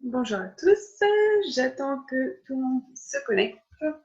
Bonjour à tous, j'attends que tout le monde se connecte. Hop.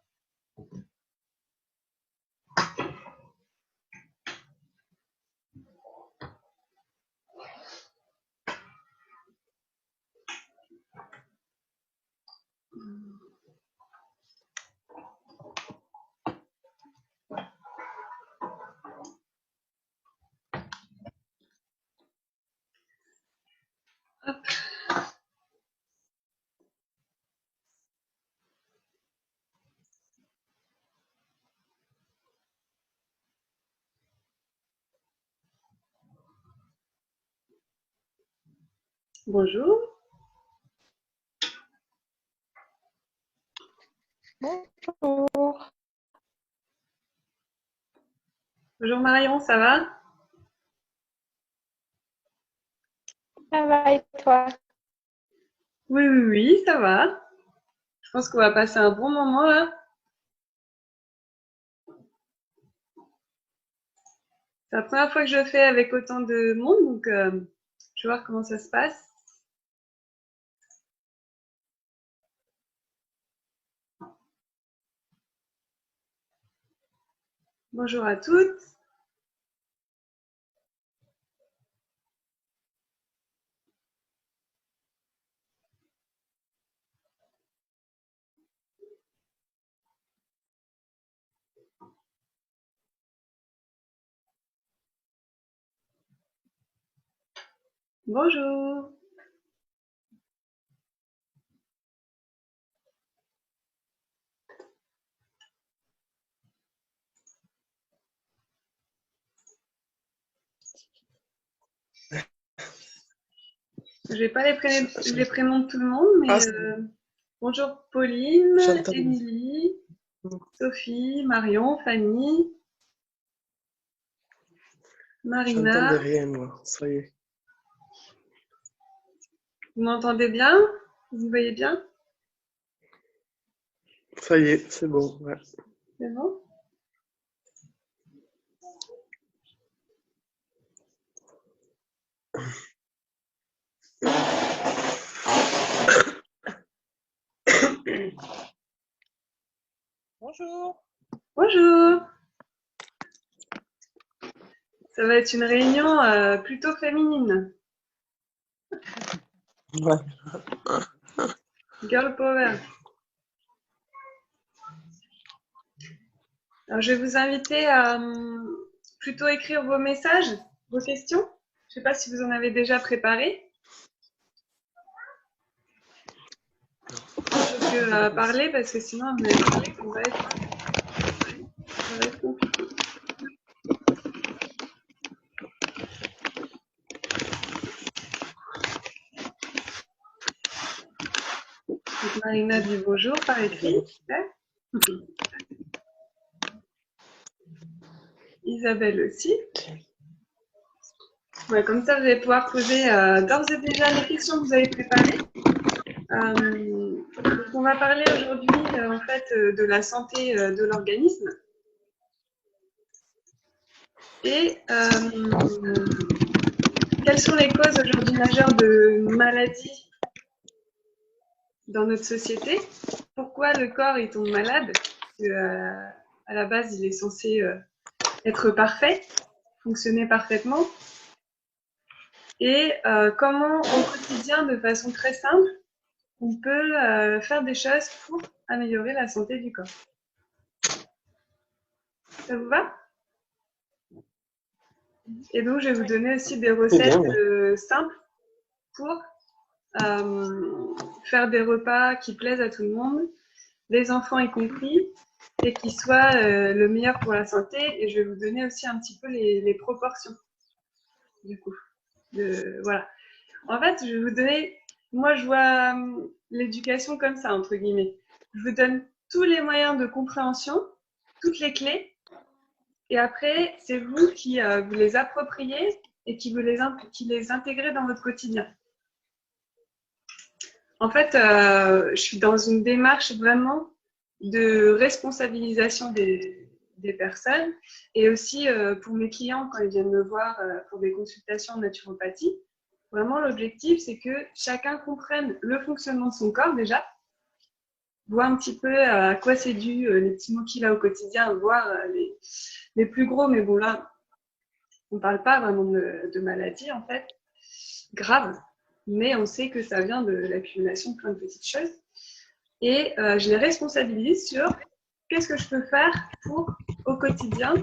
Bonjour. Bonjour. Bonjour Marion, ça va? Ça va et toi? Oui, oui, oui, ça va. Je pense qu'on va passer un bon moment là. C'est la première fois que je le fais avec autant de monde, donc je vais voir comment ça se passe. Bonjour à toutes. Bonjour. Je n'ai pas les prénoms de tout le monde, mais bonjour Pauline, Émilie, Sophie, Marion, Fanny, Marina. J'entendais rien, moi. Ça y est. Vous m'entendez bien? Vous me voyez bien? Ça y est, c'est bon. Ouais. C'est bon? Bonjour. Bonjour. Ça va être une réunion plutôt féminine. Ouais. Girl power. Alors, je vais vous inviter à plutôt écrire vos messages, vos questions. Je ne sais pas si vous en avez déjà préparé. Plutôt que parler, parce que sinon, ça va être compliqué. Donc, Marina dit bonjour par écrit. Super. Isabelle aussi. Ouais, comme ça, vous allez pouvoir poser d'ores et déjà les questions que vous avez préparées. Donc on va parler aujourd'hui en fait de la santé de l'organisme et quelles sont les causes aujourd'hui majeures de maladies dans notre société. Pourquoi le corps il tombe malade? Parce que, à la base il est censé être parfait, fonctionner parfaitement. Et comment au quotidien, de façon très simple, on peut faire des choses pour améliorer la santé du corps. Ça vous va? Et donc, je vais vous donner aussi des recettes simples pour faire des repas qui plaisent à tout le monde, les enfants y compris, et qui soient le meilleur pour la santé. Et je vais vous donner aussi un petit peu les proportions, du coup. Voilà. En fait, je vais vous donner... Moi, je vois l'éducation comme ça, entre guillemets. Je vous donne tous les moyens de compréhension, toutes les clés, et après, c'est vous qui vous les appropriez et qui les intégrez dans votre quotidien. En fait, je suis dans une démarche vraiment de responsabilisation des personnes et aussi pour mes clients quand ils viennent me voir pour des consultations en naturopathie. Vraiment, l'objectif, c'est que chacun comprenne le fonctionnement de son corps déjà, voir un petit peu à quoi c'est dû, les petits mots qu'il a au quotidien, voir les plus gros, mais bon là, on ne parle pas vraiment de maladie en fait, grave, mais on sait que ça vient de l'accumulation de plein de petites choses. Et je les responsabilise sur qu'est-ce que je peux faire pour, au quotidien,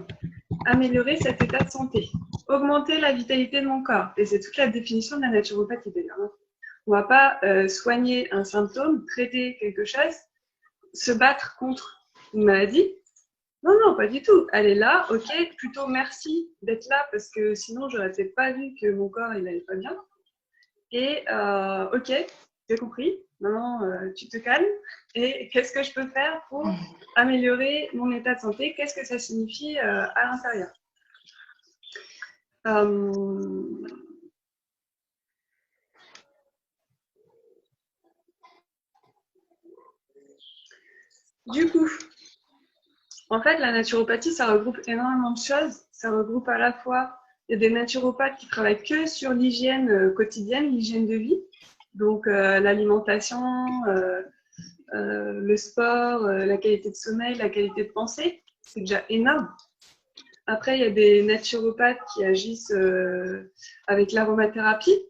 améliorer cet état de santé, augmenter la vitalité de mon corps. Et c'est toute la définition de la naturopathie d'ailleurs. On ne va pas soigner un symptôme, traiter quelque chose, se battre contre une maladie. Non, non, pas du tout. Elle est là, ok, plutôt merci d'être là parce que sinon, j'aurais peut-être pas vu que mon corps, il n'allait pas bien. Et ok, j'ai compris. Maintenant, tu te calmes. Et qu'est-ce que je peux faire pour améliorer mon état de santé? Qu'est-ce que ça signifie à l'intérieur? Du coup, en fait, la naturopathie, ça regroupe énormément de choses. Ça regroupe à la fois, il y a des naturopathes qui travaillent que sur l'hygiène quotidienne, l'hygiène de vie. Donc, l'alimentation, le sport, la qualité de sommeil, la qualité de pensée. C'est déjà énorme. Après, il y a des naturopathes qui agissent avec l'aromathérapie,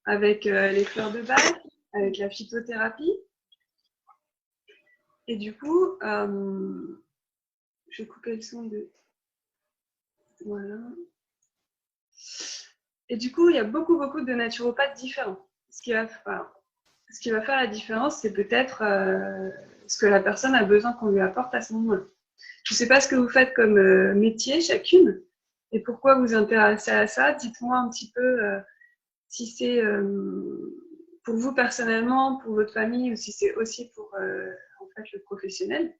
avec les fleurs de bac, avec la phytothérapie. Et du coup, je vais couper le son de... Voilà. Et du coup, il y a beaucoup de naturopathes différents. Ce qui va faire la différence, c'est peut-être ce que la personne a besoin qu'on lui apporte à ce moment-là. Je ne sais pas ce que vous faites comme métier chacune et pourquoi vous vous intéressez à ça. Dites-moi un petit peu si c'est pour vous personnellement, pour votre famille ou si c'est aussi pour en fait, le professionnel.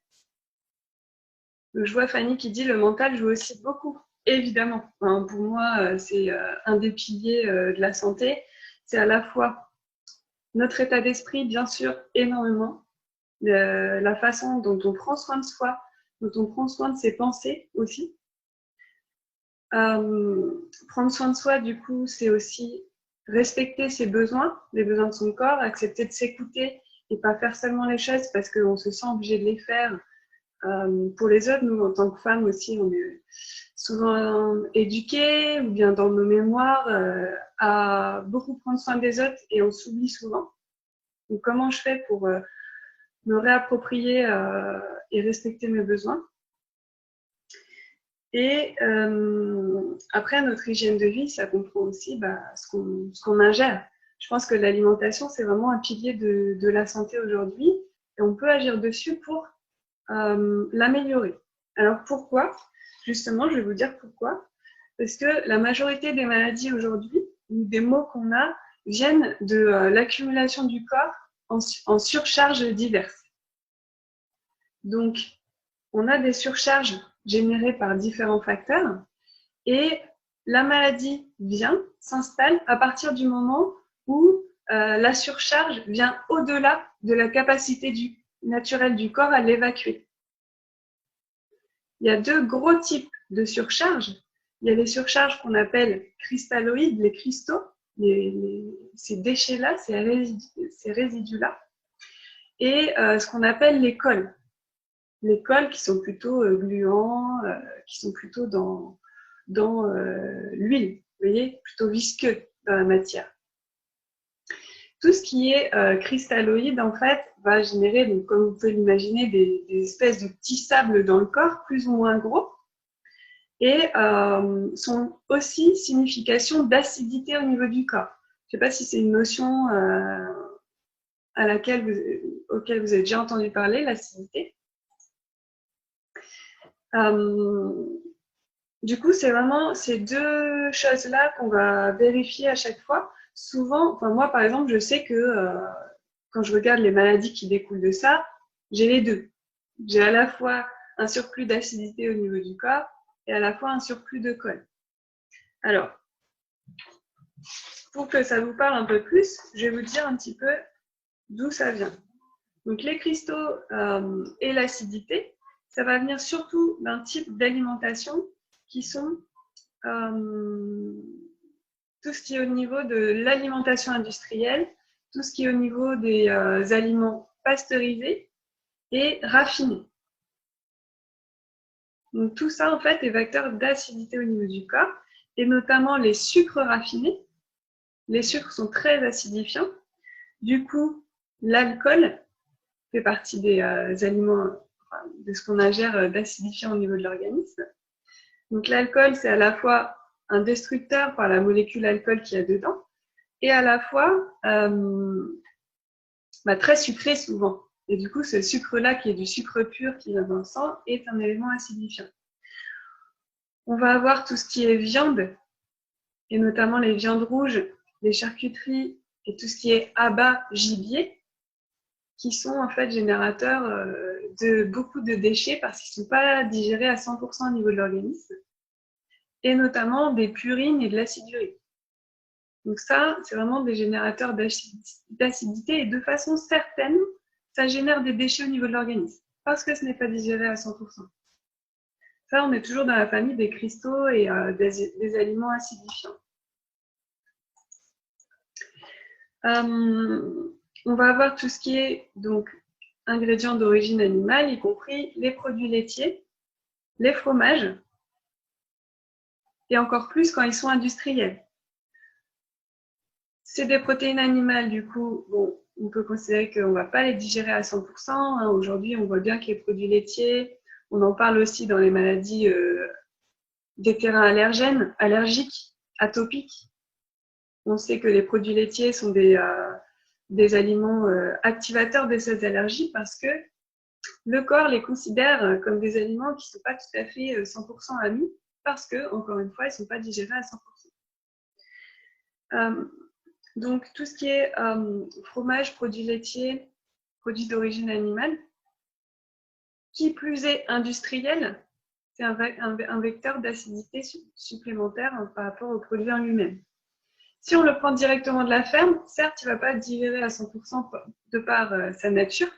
Donc, je vois Fanny qui dit le mental joue aussi beaucoup, évidemment. Enfin, pour moi, c'est un des piliers de la santé. C'est à la fois notre état d'esprit, bien sûr, énormément, la façon dont on prend soin de soi, dont on prend soin de ses pensées aussi. Prendre soin de soi, du coup, c'est aussi respecter ses besoins, les besoins de son corps, accepter de s'écouter et pas faire seulement les choses parce qu'on se sent obligé de les faire. Pour les autres, nous, en tant que femmes aussi, on est souvent éduqués ou bien dans nos mémoires à beaucoup prendre soin des autres et on s'oublie souvent. Donc, comment je fais pour me réapproprier et respecter mes besoins? Et après, notre hygiène de vie, ça comprend aussi ce qu'on ingère. Je pense que l'alimentation, c'est vraiment un pilier de la santé aujourd'hui et on peut agir dessus pour l'améliorer. Alors pourquoi? Justement, je vais vous dire pourquoi. Parce que la majorité des maladies aujourd'hui, ou des maux qu'on a, viennent de l'accumulation du corps en surcharges diverses. Donc, on a des surcharges générées par différents facteurs et la maladie s'installe à partir du moment où la surcharge vient au-delà de la capacité naturelle du corps à l'évacuer. Il y a deux gros types de surcharges. Il y a les surcharges qu'on appelle cristalloïdes, les cristaux, ces déchets-là, ces résidus-là, et ce qu'on appelle les cols. Les cols qui sont plutôt gluants, qui sont plutôt dans l'huile, vous voyez, plutôt visqueux dans la matière. Tout ce qui est cristalloïde, en fait, va générer, donc, comme vous pouvez l'imaginer, des espèces de petits sables dans le corps, plus ou moins gros, et sont aussi signification d'acidité au niveau du corps. Je ne sais pas si c'est une notion auquel vous avez déjà entendu parler, l'acidité. Du coup, c'est vraiment ces deux choses-là qu'on va vérifier à chaque fois. Souvent, enfin moi par exemple, je sais que quand je regarde les maladies qui découlent de ça, j'ai les deux. J'ai à la fois un surplus d'acidité au niveau du corps et à la fois un surplus de colle. Alors, pour que ça vous parle un peu plus, je vais vous dire un petit peu d'où ça vient. Donc les cristaux et l'acidité, ça va venir surtout d'un type d'alimentation qui sont tout ce qui est au niveau de l'alimentation industrielle, tout ce qui est au niveau des aliments pasteurisés et raffinés. Donc tout ça, en fait, est vecteur d'acidité au niveau du corps, et notamment les sucres raffinés. Les sucres sont très acidifiants. Du coup, l'alcool fait partie des aliments, de ce qu'on ingère d'acidifiant au niveau de l'organisme. Donc l'alcool, c'est à la fois un destructeur par la molécule alcool qu'il y a dedans, et à la fois très sucré souvent. Et du coup, ce sucre-là, qui est du sucre pur qui va dans le sang, est un élément acidifiant. On va avoir tout ce qui est viande, et notamment les viandes rouges, les charcuteries et tout ce qui est abats, gibier, qui sont en fait générateurs de beaucoup de déchets parce qu'ils ne sont pas digérés à 100% au niveau de l'organisme, et notamment des purines et de l'acide urique. Donc ça, c'est vraiment des générateurs d'acidité, et de façon certaine, ça génère des déchets au niveau de l'organisme parce que ce n'est pas digéré à 100%. Ça, on est toujours dans la famille des cristaux et des aliments acidifiants. On va avoir tout ce qui est donc ingrédients d'origine animale, y compris les produits laitiers, les fromages, et encore plus quand ils sont industriels. C'est des protéines animales, du coup, bon, on peut considérer qu'on ne va pas les digérer à 100%. Hein. Aujourd'hui, on voit bien que les produits laitiers, on en parle aussi dans les maladies des terrains allergènes, allergiques, atopiques. On sait que les produits laitiers sont des aliments activateurs de ces allergies parce que le corps les considère comme des aliments qui ne sont pas tout à fait 100% amis parce que, encore une fois, ils ne sont pas digérés à 100%. Donc, tout ce qui est fromage, produits laitiers, produits d'origine animale, qui plus est industriel, c'est un vecteur d'acidité supplémentaire par rapport au produit en lui-même. Si on le prend directement de la ferme, certes, il ne va pas être digéré à 100% de par sa nature,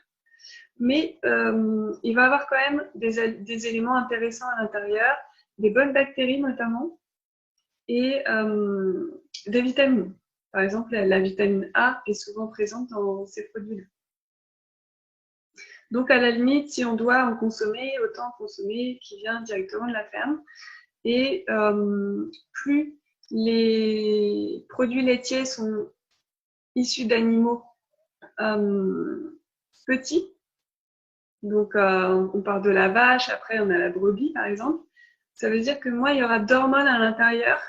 mais il va avoir quand même des éléments intéressants à l'intérieur, des bonnes bactéries notamment, et des vitamines. Par exemple, la vitamine A est souvent présente dans ces produits-là. Donc, à la limite, si on doit en consommer, autant en consommer qui vient directement de la ferme. Et plus les produits laitiers sont issus d'animaux petits, donc on parle de la vache, après on a la brebis par exemple, ça veut dire que moins il y aura d'hormones à l'intérieur.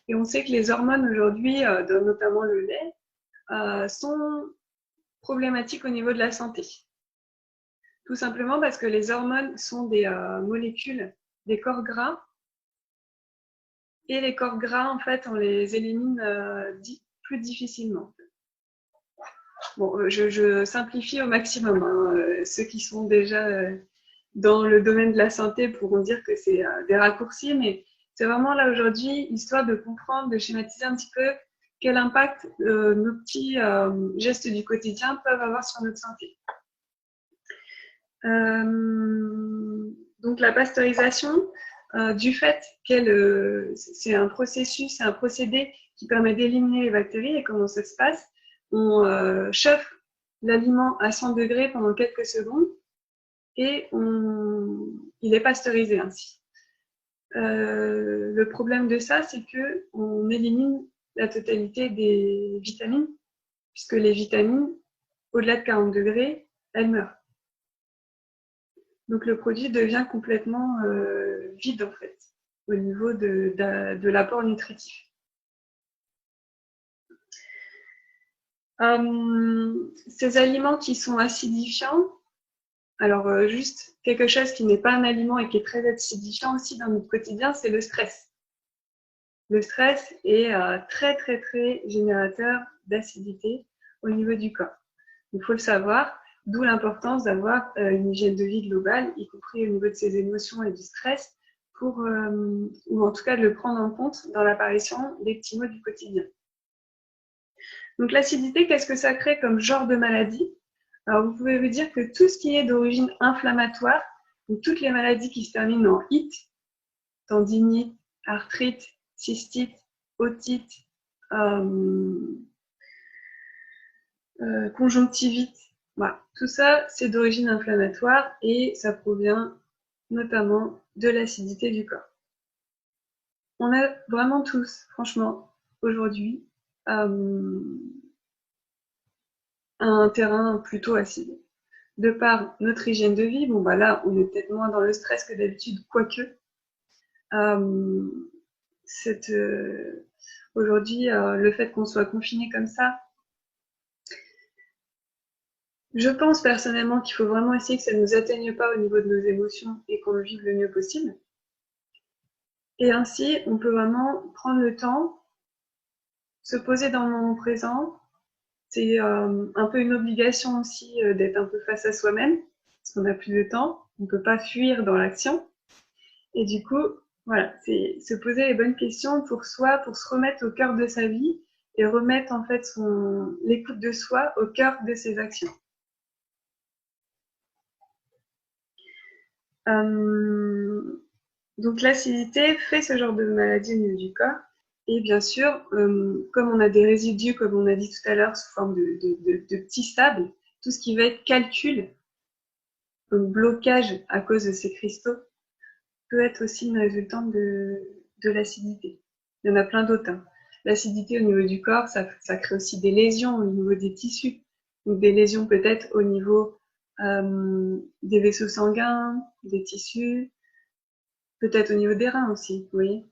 Et on sait que les hormones aujourd'hui, notamment le lait, sont problématiques au niveau de la santé. Tout simplement parce que les hormones sont des molécules des corps gras. Et les corps gras, en fait, on les élimine plus difficilement. Bon, je simplifie au maximum. Hein. Ceux qui sont déjà dans le domaine de la santé pourront dire que c'est des raccourcis, mais c'est vraiment là aujourd'hui, histoire de comprendre, de schématiser un petit peu quel impact nos petits gestes du quotidien peuvent avoir sur notre santé. Donc la pasteurisation, du fait qu'elle, c'est un processus, c'est un procédé qui permet d'éliminer les bactéries. Et comment ça se passe? On chauffe l'aliment à 100 degrés pendant quelques secondes et il est pasteurisé ainsi. Le problème de ça, c'est qu'on élimine la totalité des vitamines, puisque les vitamines, au-delà de 40 degrés, elles meurent. Donc le produit devient complètement vide en fait, au niveau de l'apport nutritif. Ces aliments qui sont acidifiants, alors juste quelque chose qui n'est pas un aliment et qui est très acidifiant aussi dans notre quotidien, c'est le stress. Le stress est très très très générateur d'acidité au niveau du corps. Il faut le savoir, d'où l'importance d'avoir une hygiène de vie globale, y compris au niveau de ses émotions et du stress, ou en tout cas de le prendre en compte dans l'apparition des petits maux du quotidien. Donc l'acidité, qu'est-ce que ça crée comme genre de maladie? Alors vous pouvez vous dire que tout ce qui est d'origine inflammatoire, donc toutes les maladies qui se terminent en IT, tendinite, arthrite, cystite, otite, conjonctivite. Voilà. Tout ça, c'est d'origine inflammatoire et ça provient notamment de l'acidité du corps. On a vraiment tous, franchement, aujourd'hui, un terrain plutôt acide. De par notre hygiène de vie, bon bah là, on est peut-être moins dans le stress que d'habitude, quoique. Aujourd'hui, le fait qu'on soit confiné comme ça, je pense personnellement qu'il faut vraiment essayer que ça ne nous atteigne pas au niveau de nos émotions et qu'on le vive le mieux possible. Et ainsi, on peut vraiment prendre le temps, se poser dans le moment présent. C'est un peu une obligation aussi d'être un peu face à soi-même, parce qu'on n'a plus de temps, on ne peut pas fuir dans l'action. Et du coup, voilà, c'est se poser les bonnes questions pour soi, pour se remettre au cœur de sa vie et remettre en fait l'écoute de soi au cœur de ses actions. Donc l'acidité fait ce genre de maladie au niveau du corps. Et bien sûr, comme on a des résidus, comme on a dit tout à l'heure, sous forme de petits sables, tout ce qui va être calcul, donc blocage à cause de ces cristaux, peut être aussi une résultante de l'acidité. Il y en a plein d'autres. Hein. L'acidité au niveau du corps, ça crée aussi des lésions au niveau des tissus. Donc des lésions peut-être au niveau des vaisseaux sanguins, des tissus, peut-être au niveau des reins aussi, vous voyez.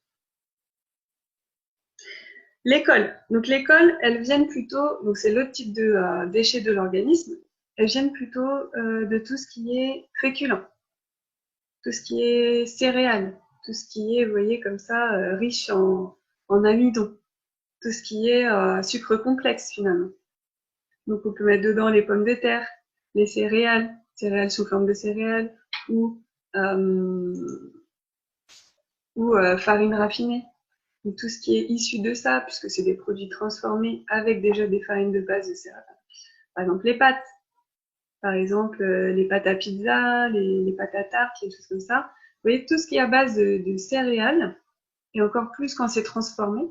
L'école. Donc l'école, elles viennent plutôt, donc c'est l'autre type de déchets de l'organisme, elles viennent plutôt de tout ce qui est féculent, tout ce qui est céréales, tout ce qui est, vous voyez, comme ça, riche en amidon, tout ce qui est sucre complexe finalement. Donc on peut mettre dedans les pommes de terre, les céréales, céréales sous forme de céréales, ou farine raffinée. Donc, tout ce qui est issu de ça, puisque c'est des produits transformés avec déjà des farines de base de céréales. Par exemple, les pâtes. Par exemple, les pâtes à pizza, les pâtes à tarte, les choses comme ça. Vous voyez, tout ce qui est à base de céréales, et encore plus quand c'est transformé.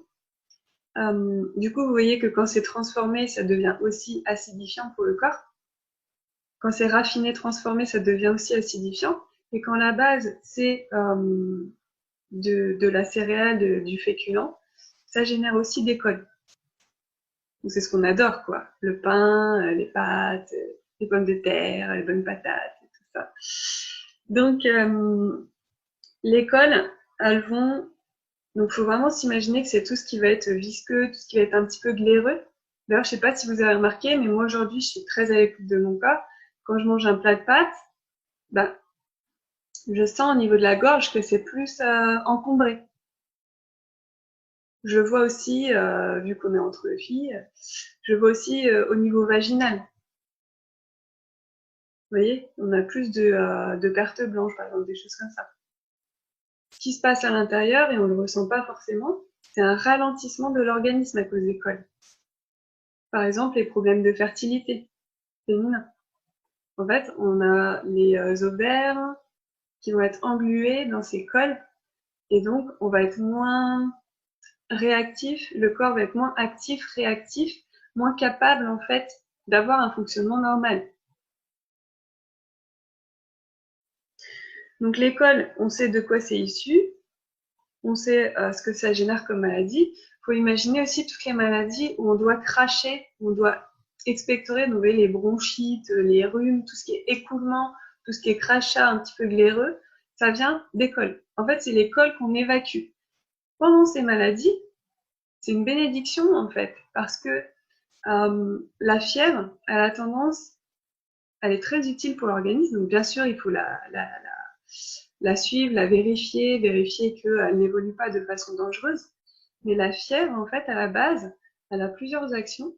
Du coup, vous voyez que quand c'est transformé, ça devient aussi acidifiant pour le corps. Quand c'est raffiné, transformé, ça devient aussi acidifiant. Et quand la base, c'est de la céréale, du féculent, ça génère aussi des cols. Donc c'est ce qu'on adore, quoi. Le pain, les pâtes, les pommes de terre, les bonnes patates, et tout ça. Donc, les cols, elles vont... Donc, il faut vraiment s'imaginer que c'est tout ce qui va être visqueux, tout ce qui va être un petit peu glaireux. D'ailleurs, je sais pas si vous avez remarqué, mais moi, aujourd'hui, je suis très à l'écoute de mon corps. Quand je mange un plat de pâtes, bah, je sens au niveau de la gorge que c'est plus encombré. Je vois aussi, vu qu'on est entre filles, je vois aussi au niveau vaginal. Vous voyez, on a plus de pertes blanches, par exemple, des choses comme ça. Ce qui se passe à l'intérieur, et on ne le ressent pas forcément, c'est un ralentissement de l'organisme à cause des cols. Par exemple, les problèmes de fertilité féminin. En fait, on a les ovaires qui vont être englués dans ces cols, et donc on va être moins réactif, le corps va être moins actif, réactif, moins capable en fait d'avoir un fonctionnement normal. Donc l'école, on sait de quoi c'est issu, on sait ce que ça génère comme maladie. Il faut imaginer aussi toutes les maladies où on doit cracher, où on doit expectorer, donc les bronchites, les rhumes, tout ce qui est écoulement, tout ce qui est crachat un petit peu glaireux, ça vient des cols. En fait, c'est les cols qu'on évacue. Pendant ces maladies, c'est une bénédiction en fait, parce que la fièvre, elle a tendance, elle est très utile pour l'organisme. Donc bien sûr, il faut la suivre, la vérifier qu'elle n'évolue pas de façon dangereuse. Mais la fièvre, en fait, à la base, elle a plusieurs actions.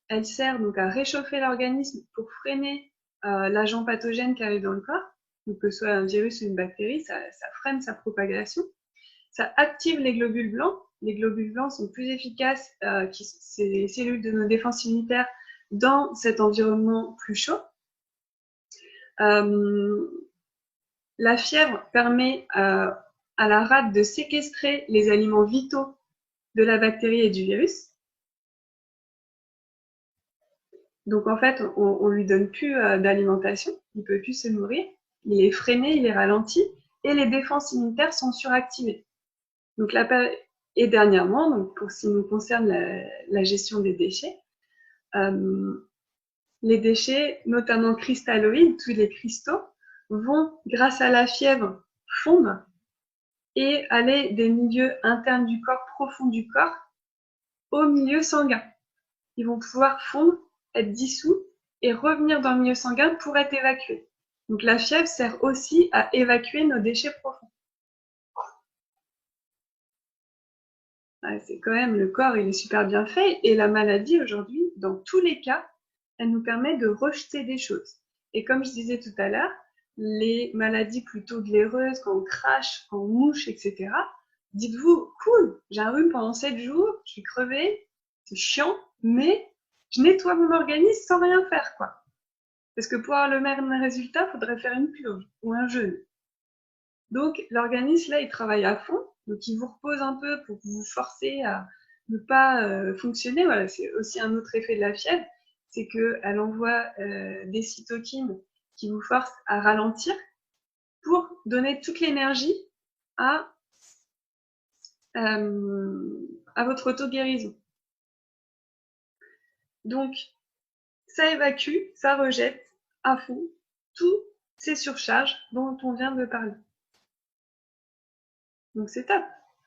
Elle sert donc à réchauffer l'organisme pour freiner l'agent pathogène qui arrive dans le corps. Donc que ce soit un virus ou une bactérie, ça freine sa propagation. Ça active les globules blancs. Les globules blancs sont plus efficaces, c'est les cellules de nos défenses immunitaires dans cet environnement plus chaud. La fièvre permet à la rate de séquestrer les aliments vitaux de la bactérie et du virus. Donc en fait, on lui donne plus d'alimentation, il peut plus se nourrir, il est freiné, il est ralenti, et les défenses immunitaires sont suractivées. Donc et dernièrement, donc pour ce qui nous concerne la gestion des déchets, les déchets, notamment cristalloïdes, tous les cristaux, vont, grâce à la fièvre, fondre et aller des milieux internes du corps, profonds du corps, au milieu sanguin. Ils vont pouvoir fondre, être dissous et revenir dans le milieu sanguin pour être évacués. Donc la fièvre sert aussi à évacuer nos déchets profonds. C'est quand même, le corps, il est super bien fait, et la maladie aujourd'hui, dans tous les cas, elle nous permet de rejeter des choses. Et comme je disais tout à l'heure, les maladies plutôt glaireuses, quand on crache, quand on mouche, etc., dites-vous, cool, j'ai un rhume pendant 7 jours, je suis crevée, c'est chiant, mais je nettoie mon organisme sans rien faire, quoi. Parce que pour avoir le même résultat, il faudrait faire une purge ou un jeûne. Donc, l'organisme, là, il travaille à fond. Donc, il vous repose un peu pour vous forcer à ne pas fonctionner. Voilà, c'est aussi un autre effet de la fièvre, c'est qu'elle envoie des cytokines qui vous forcent à ralentir pour donner toute l'énergie à, à votre auto-guérison. Donc, ça évacue, ça rejette à fond toutes ces surcharges dont on vient de parler. Donc c'est top.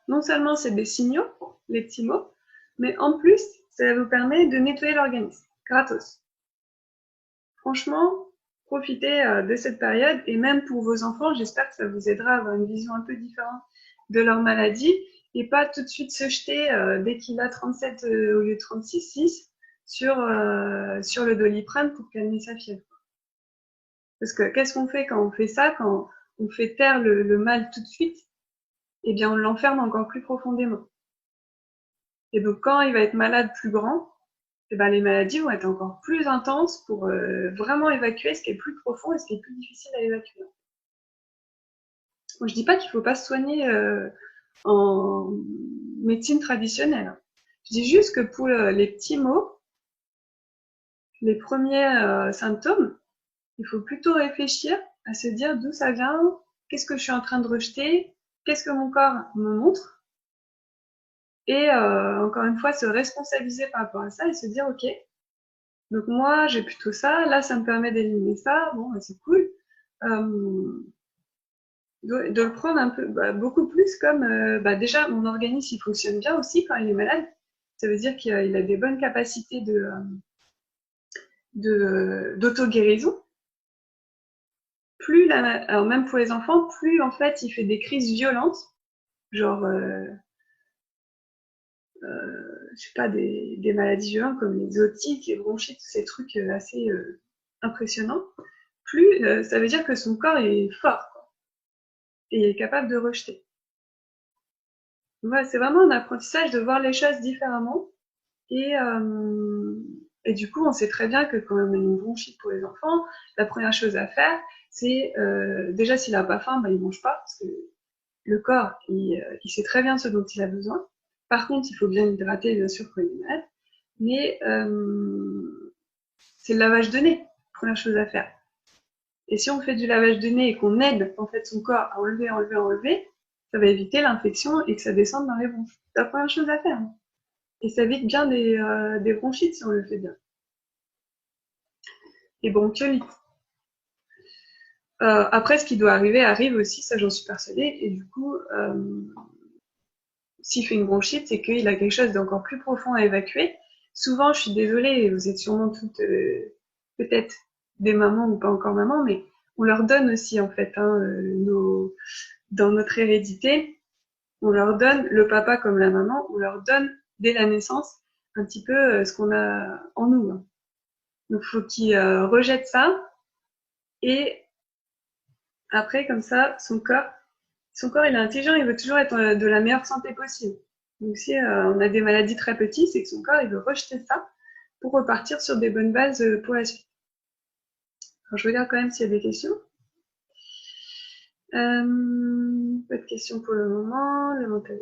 Non seulement c'est des signaux, les petits mots, mais en plus, ça vous permet de nettoyer l'organisme, gratos. Franchement, profitez de cette période, et même pour vos enfants, j'espère que ça vous aidera à avoir une vision un peu différente de leur maladie, et pas tout de suite se jeter dès qu'il a 37 au lieu de 36,6 sur le Doliprane pour calmer sa fièvre. Parce que qu'est-ce qu'on fait quand on fait ça, quand on fait taire le mal tout de suite? Eh bien, on l'enferme encore plus profondément. Et donc, quand il va être malade plus grand, eh ben, les maladies vont être encore plus intenses pour vraiment évacuer ce qui est plus profond et ce qui est plus difficile à évacuer. Bon, je dis pas qu'il faut pas se soigner en médecine traditionnelle. Je dis juste que pour les petits maux, les premiers symptômes, il faut plutôt réfléchir à se dire d'où ça vient, qu'est-ce que je suis en train de rejeter, qu'est-ce que mon corps me montre, et encore une fois, se responsabiliser par rapport à ça et se dire, ok, donc moi, j'ai plutôt ça, là, ça me permet d'éliminer ça, bon, bah, c'est cool. De le prendre un peu, beaucoup plus comme, déjà, mon organisme, il fonctionne bien aussi quand il est malade. Ça veut dire qu'il a des bonnes capacités d'auto-guérison. Alors même pour les enfants, plus en fait, il fait des crises violentes, genre, je sais pas, des maladies violentes comme les otites, les bronchites, tous ces trucs assez impressionnants, plus ça veut dire que son corps est fort, quoi, et il est capable de rejeter. Voilà, c'est vraiment un apprentissage de voir les choses différemment. Et du coup, on sait très bien que quand on a une bronchite pour les enfants, la première chose à faire, c'est déjà s'il n'a pas faim, il ne mange pas, parce que le corps, il sait très bien ce dont il a besoin. Par contre, il faut bien l'hydrater, bien sûr, quand il est malade. Mais c'est le lavage de nez, première chose à faire. Et si on fait du lavage de nez et qu'on aide en fait son corps à enlever, ça va éviter l'infection et que ça descende dans les bronches. C'est la première chose à faire. Et ça évite bien des bronchites si on le fait bien. Et bronchiolites. Après, ce qui doit arriver arrive aussi, ça j'en suis persuadée. Et du coup, s'il fait une bronchite, c'est qu'il a quelque chose d'encore plus profond à évacuer. Souvent, je suis désolée, vous êtes sûrement toutes peut-être des mamans ou pas encore mamans, mais on leur donne aussi en fait dans notre hérédité, on leur donne, le papa comme la maman, on leur donne dès la naissance un petit peu ce qu'on a en nous. Donc il faut qu'ils rejettent ça, et après comme ça, son corps il est intelligent, il veut toujours être de la meilleure santé possible. Donc si on a des maladies très petites, c'est que son corps il veut rejeter ça pour repartir sur des bonnes bases pour la suite. Alors, je regarde quand même s'il y a des questions. Pas de questions pour le moment. Le mental.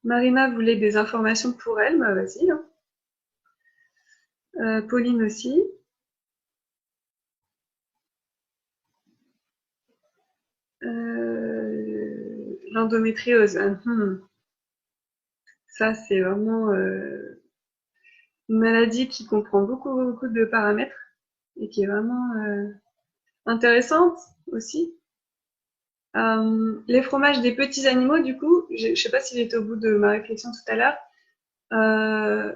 Marina voulait des informations pour elle, bah vas-y. Hein. Pauline aussi. L'endométriose. Ça, c'est vraiment une maladie qui comprend beaucoup de paramètres et qui est vraiment intéressante aussi. Les fromages des petits animaux, du coup, je ne sais pas s'il était au bout de ma réflexion tout à l'heure,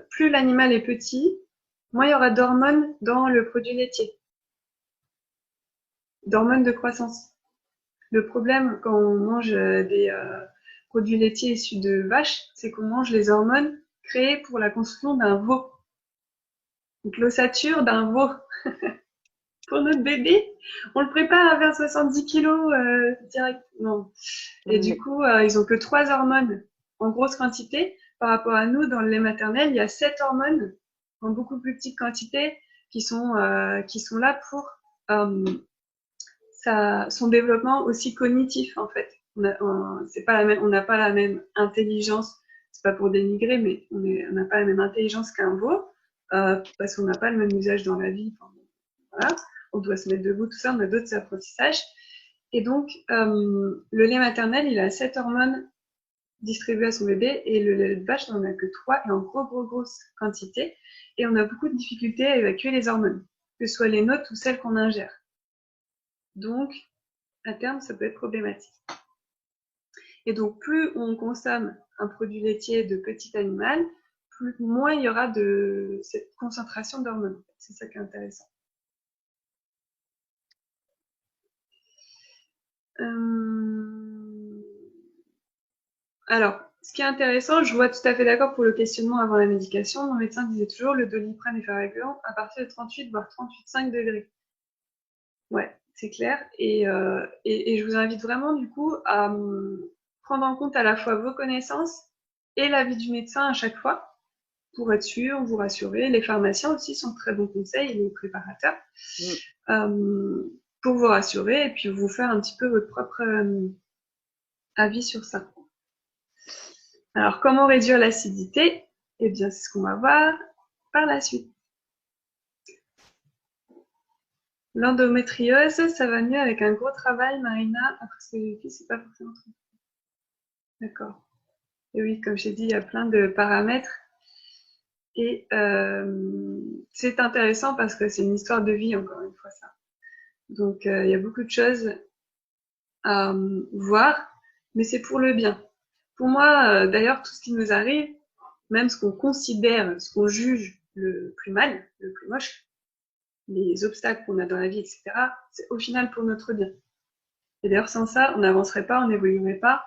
plus l'animal est petit, moins il y aura d'hormones dans le produit laitier, d'hormones de croissance. Le problème quand on mange des produits laitiers issus de vaches, c'est qu'on mange les hormones créées pour la construction d'un veau. Donc l'ossature d'un veau. Pour notre bébé, on le prépare à vers 70 kilos direct. Non. Et du coup, ils ont que 3 hormones en grosse quantité. Par rapport à nous, dans le lait maternel, il y a 7 hormones en beaucoup plus petite quantité qui sont là pour son développement aussi cognitif en fait. On n'a pas la même intelligence. C'est pas pour dénigrer, mais on n'a pas la même intelligence qu'un veau parce qu'on n'a pas le même usage dans la vie. Enfin, voilà. On doit se mettre debout, tout ça. On a d'autres apprentissages. Et donc, le lait maternel, il a 7 hormones distribuées à son bébé et le lait de vache n'en a que 3 et en grosse quantité. Et on a beaucoup de difficultés à évacuer les hormones, que ce soit les nôtres ou celles qu'on ingère. Donc, à terme, ça peut être problématique. Et donc, plus on consomme un produit laitier de petit animal, moins il y aura de cette concentration d'hormones. C'est ça qui est intéressant. Alors, ce qui est intéressant, je vois tout à fait d'accord pour le questionnement avant la médication. Mon médecin disait toujours le Doliprane est fabricant à partir de 38 voire 38,5 degrés. Ouais, c'est clair. Et je vous invite vraiment du coup à prendre en compte à la fois vos connaissances et l'avis du médecin à chaque fois pour être sûr, vous rassurer. Les pharmaciens aussi sont de très bons conseils et les préparateurs pour vous rassurer et puis vous faire un petit peu votre propre avis sur ça. Alors, comment réduire l'acidité? Eh bien, c'est ce qu'on va voir par la suite. L'endométriose, ça va mieux avec un gros travail, Marina. Après ce que j'ai dit, c'est pas forcément trop. D'accord. Et oui, comme j'ai dit, il y a plein de paramètres. Et c'est intéressant parce que c'est une histoire de vie, encore une fois, ça. Donc, il y a beaucoup de choses à voir, mais c'est pour le bien. Pour moi, d'ailleurs, tout ce qui nous arrive, même ce qu'on considère, ce qu'on juge le plus mal, le plus moche, les obstacles qu'on a dans la vie, etc., c'est au final pour notre bien. Et d'ailleurs, sans ça, on n'avancerait pas, on n'évoluerait pas.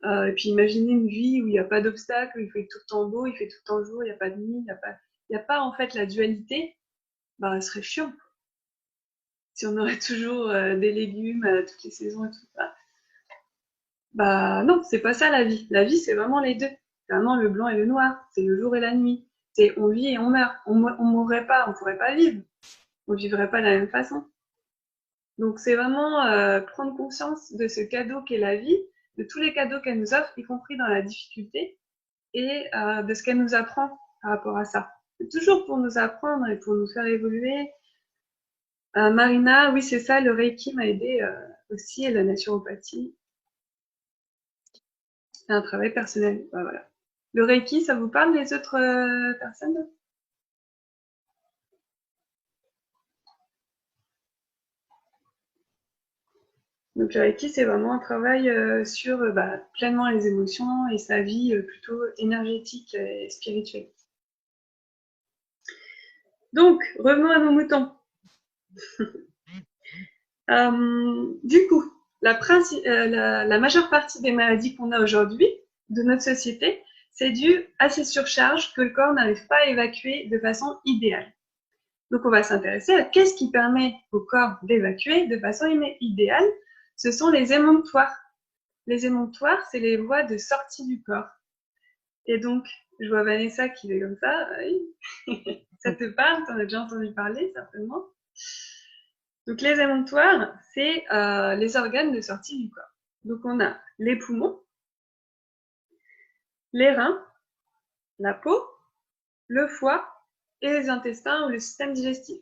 Et puis imaginez une vie où il n'y a pas d'obstacles, où il fait tout le temps beau, il fait tout le temps jour, il n'y a pas de nuit, il n'y a pas en fait la dualité, bah, ce serait chiant. Si on aurait toujours des légumes toutes les saisons et tout ça. Bah non, c'est pas ça la vie. La vie, c'est vraiment les deux. C'est vraiment le blanc et le noir. C'est le jour et la nuit. C'est on vit et on meurt. On mourrait pas, on pourrait pas vivre. On vivrait pas de la même façon. Donc c'est vraiment prendre conscience de ce cadeau qu'est la vie, de tous les cadeaux qu'elle nous offre, y compris dans la difficulté, et de ce qu'elle nous apprend par rapport à ça. C'est toujours pour nous apprendre et pour nous faire évoluer. Marina, oui c'est ça, le Reiki m'a aidé aussi, et la naturopathie. C'est un travail personnel. Bah, voilà. Le Reiki, ça vous parle les autres personnes? Donc le Reiki, c'est vraiment un travail sur pleinement les émotions et sa vie plutôt énergétique et spirituelle. Donc, revenons à nos moutons. Du coup, la majeure partie des maladies qu'on a aujourd'hui de notre société, c'est dû à ces surcharges que le corps n'arrive pas à évacuer de façon idéale. Donc, on va s'intéresser à qu'est-ce qui permet au corps d'évacuer de façon idéale. Ce sont les émonctoires. Les émonctoires, c'est les voies de sortie du corps. Et donc, je vois Vanessa qui est comme ça. Oui. Ça te parle? T'en as déjà entendu parler, certainement. Donc, les émonctoires, c'est les organes de sortie du corps. Donc, on a les poumons. les reins, la peau, le foie et les intestins ou le système digestif.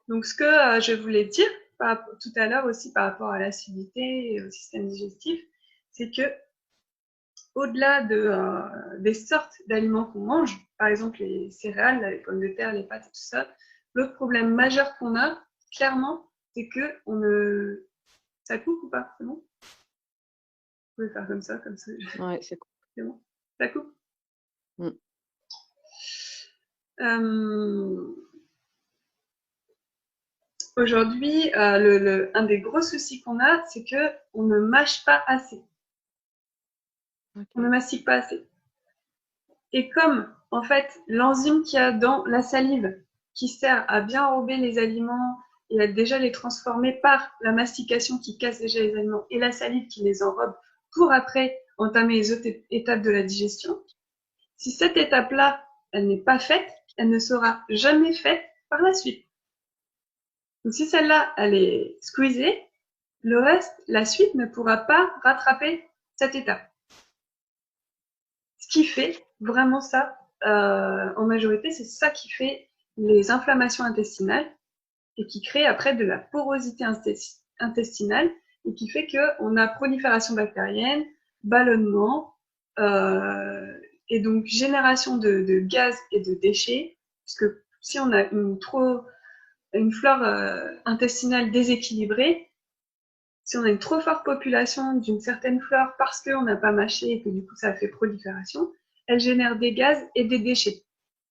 Donc, ce que je voulais dire tout à l'heure aussi par rapport à l'acidité et au système digestif, c'est que au-delà des sortes d'aliments qu'on mange, par exemple les céréales, les pommes de terre, les pâtes et tout ça, l'autre problème majeur qu'on a, clairement, c'est que on ne... Ça coupe ou pas? C'est bon? Vous pouvez faire comme ça, comme ça. Ouais, c'est cool. C'est bon? Ça coupe? Mm. Aujourd'hui, un des gros soucis qu'on a, c'est qu'on ne mâche pas assez. Okay. On ne mastique pas assez. Et comme, en fait, l'enzyme qu'il y a dans la salive, qui sert à bien enrober les aliments et à déjà les transformer par la mastication qui casse déjà les aliments et la salive qui les enrobe pour après entamer les autres étapes de la digestion, si cette étape-là, elle n'est pas faite, elle ne sera jamais faite par la suite. Donc si celle-là, elle est squeezée, le reste, la suite ne pourra pas rattraper cette étape. Ce qui fait vraiment ça, en majorité, c'est ça qui fait les inflammations intestinales et qui crée après de la porosité intestinale et qui fait qu'on a prolifération bactérienne, ballonnement et donc génération de gaz et de déchets, puisque si on a une flore intestinale déséquilibrée, si on a une trop forte population d'une certaine flore parce qu'on n'a pas mâché et que du coup ça fait prolifération, elle génère des gaz et des déchets.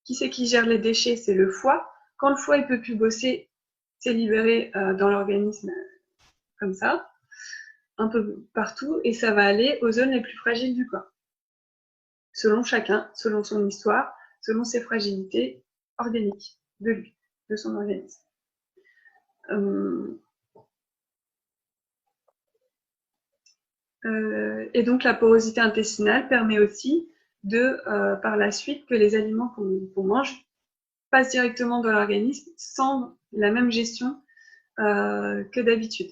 Qui c'est qui gère les déchets? C'est le foie. Quand le foie ne peut plus bosser, c'est libéré dans l'organisme comme ça, un peu partout, et ça va aller aux zones les plus fragiles du corps. Selon chacun, selon son histoire, selon ses fragilités organiques de lui, de son organisme. Et donc la porosité intestinale permet aussi par la suite, que les aliments qu'on mange passent directement dans l'organisme sans la même gestion que d'habitude.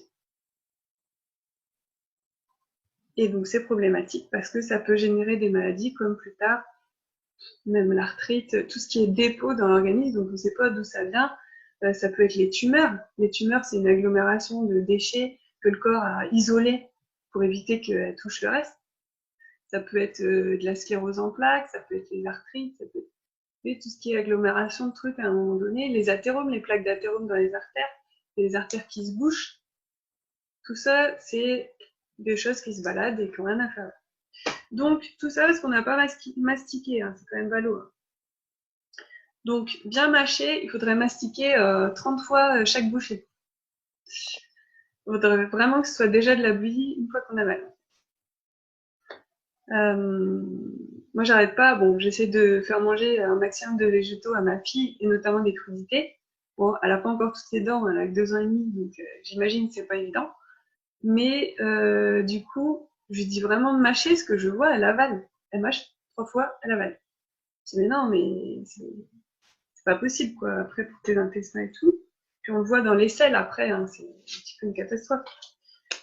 Et donc c'est problématique parce que ça peut générer des maladies comme plus tard, même l'arthrite, tout ce qui est dépôt dans l'organisme, donc on ne sait pas d'où ça vient. Ça peut être les tumeurs. Les tumeurs, c'est une agglomération de déchets que le corps a isolés pour éviter qu'elles touchent le reste. Ça peut être de la sclérose en plaques, ça peut être les arthrites, ça peut être tout ce qui est agglomération de trucs à un moment donné, les athéromes, les plaques d'athéromes dans les artères qui se bouchent. Tout ça, c'est des choses qui se baladent et qui n'ont rien à faire. Donc, tout ça parce qu'on n'a pas mastiqué, hein, c'est quand même ballot. Hein. Donc, bien mâcher, il faudrait mastiquer 30 fois chaque bouchée. Il faudrait vraiment que ce soit déjà de la bouillie une fois qu'on avale. Moi, j'arrête pas. Bon, j'essaie de faire manger un maximum de végétaux à ma fille et notamment des crudités. Bon, elle a pas encore toutes ses dents, elle a que 2 ans et demi, donc j'imagine que c'est pas évident. Mais du coup, je lui dis vraiment de mâcher ce que je vois, elle avale. Elle mâche 3 fois, elle avale. Je dis mais non, mais c'est pas possible quoi. Après pour tes intestins et tout. Puis on le voit dans les selles après, hein, c'est un petit peu une catastrophe.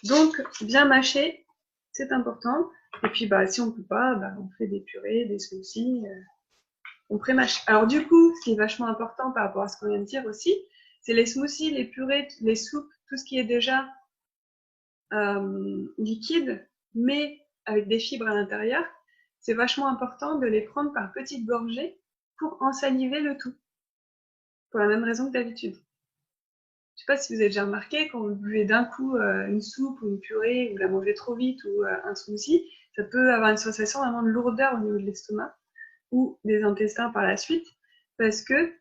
Donc bien mâcher, c'est important. Et puis bah si on peut pas, bah, on fait des purées, des smoothies, on pré-mâche. Alors du coup, ce qui est vachement important par rapport à ce qu'on vient de dire aussi, c'est les smoothies, les purées, les soupes, tout ce qui est déjà liquide, mais avec des fibres à l'intérieur. C'est vachement important de les prendre par petites gorgées pour ensaliver le tout, pour la même raison que d'habitude. Je sais pas si vous avez déjà remarqué, quand vous buvez d'un coup une soupe ou une purée, ou vous la mangez trop vite, ou un smoothie, ça peut avoir une sensation vraiment de lourdeur au niveau de l'estomac ou des intestins par la suite, parce que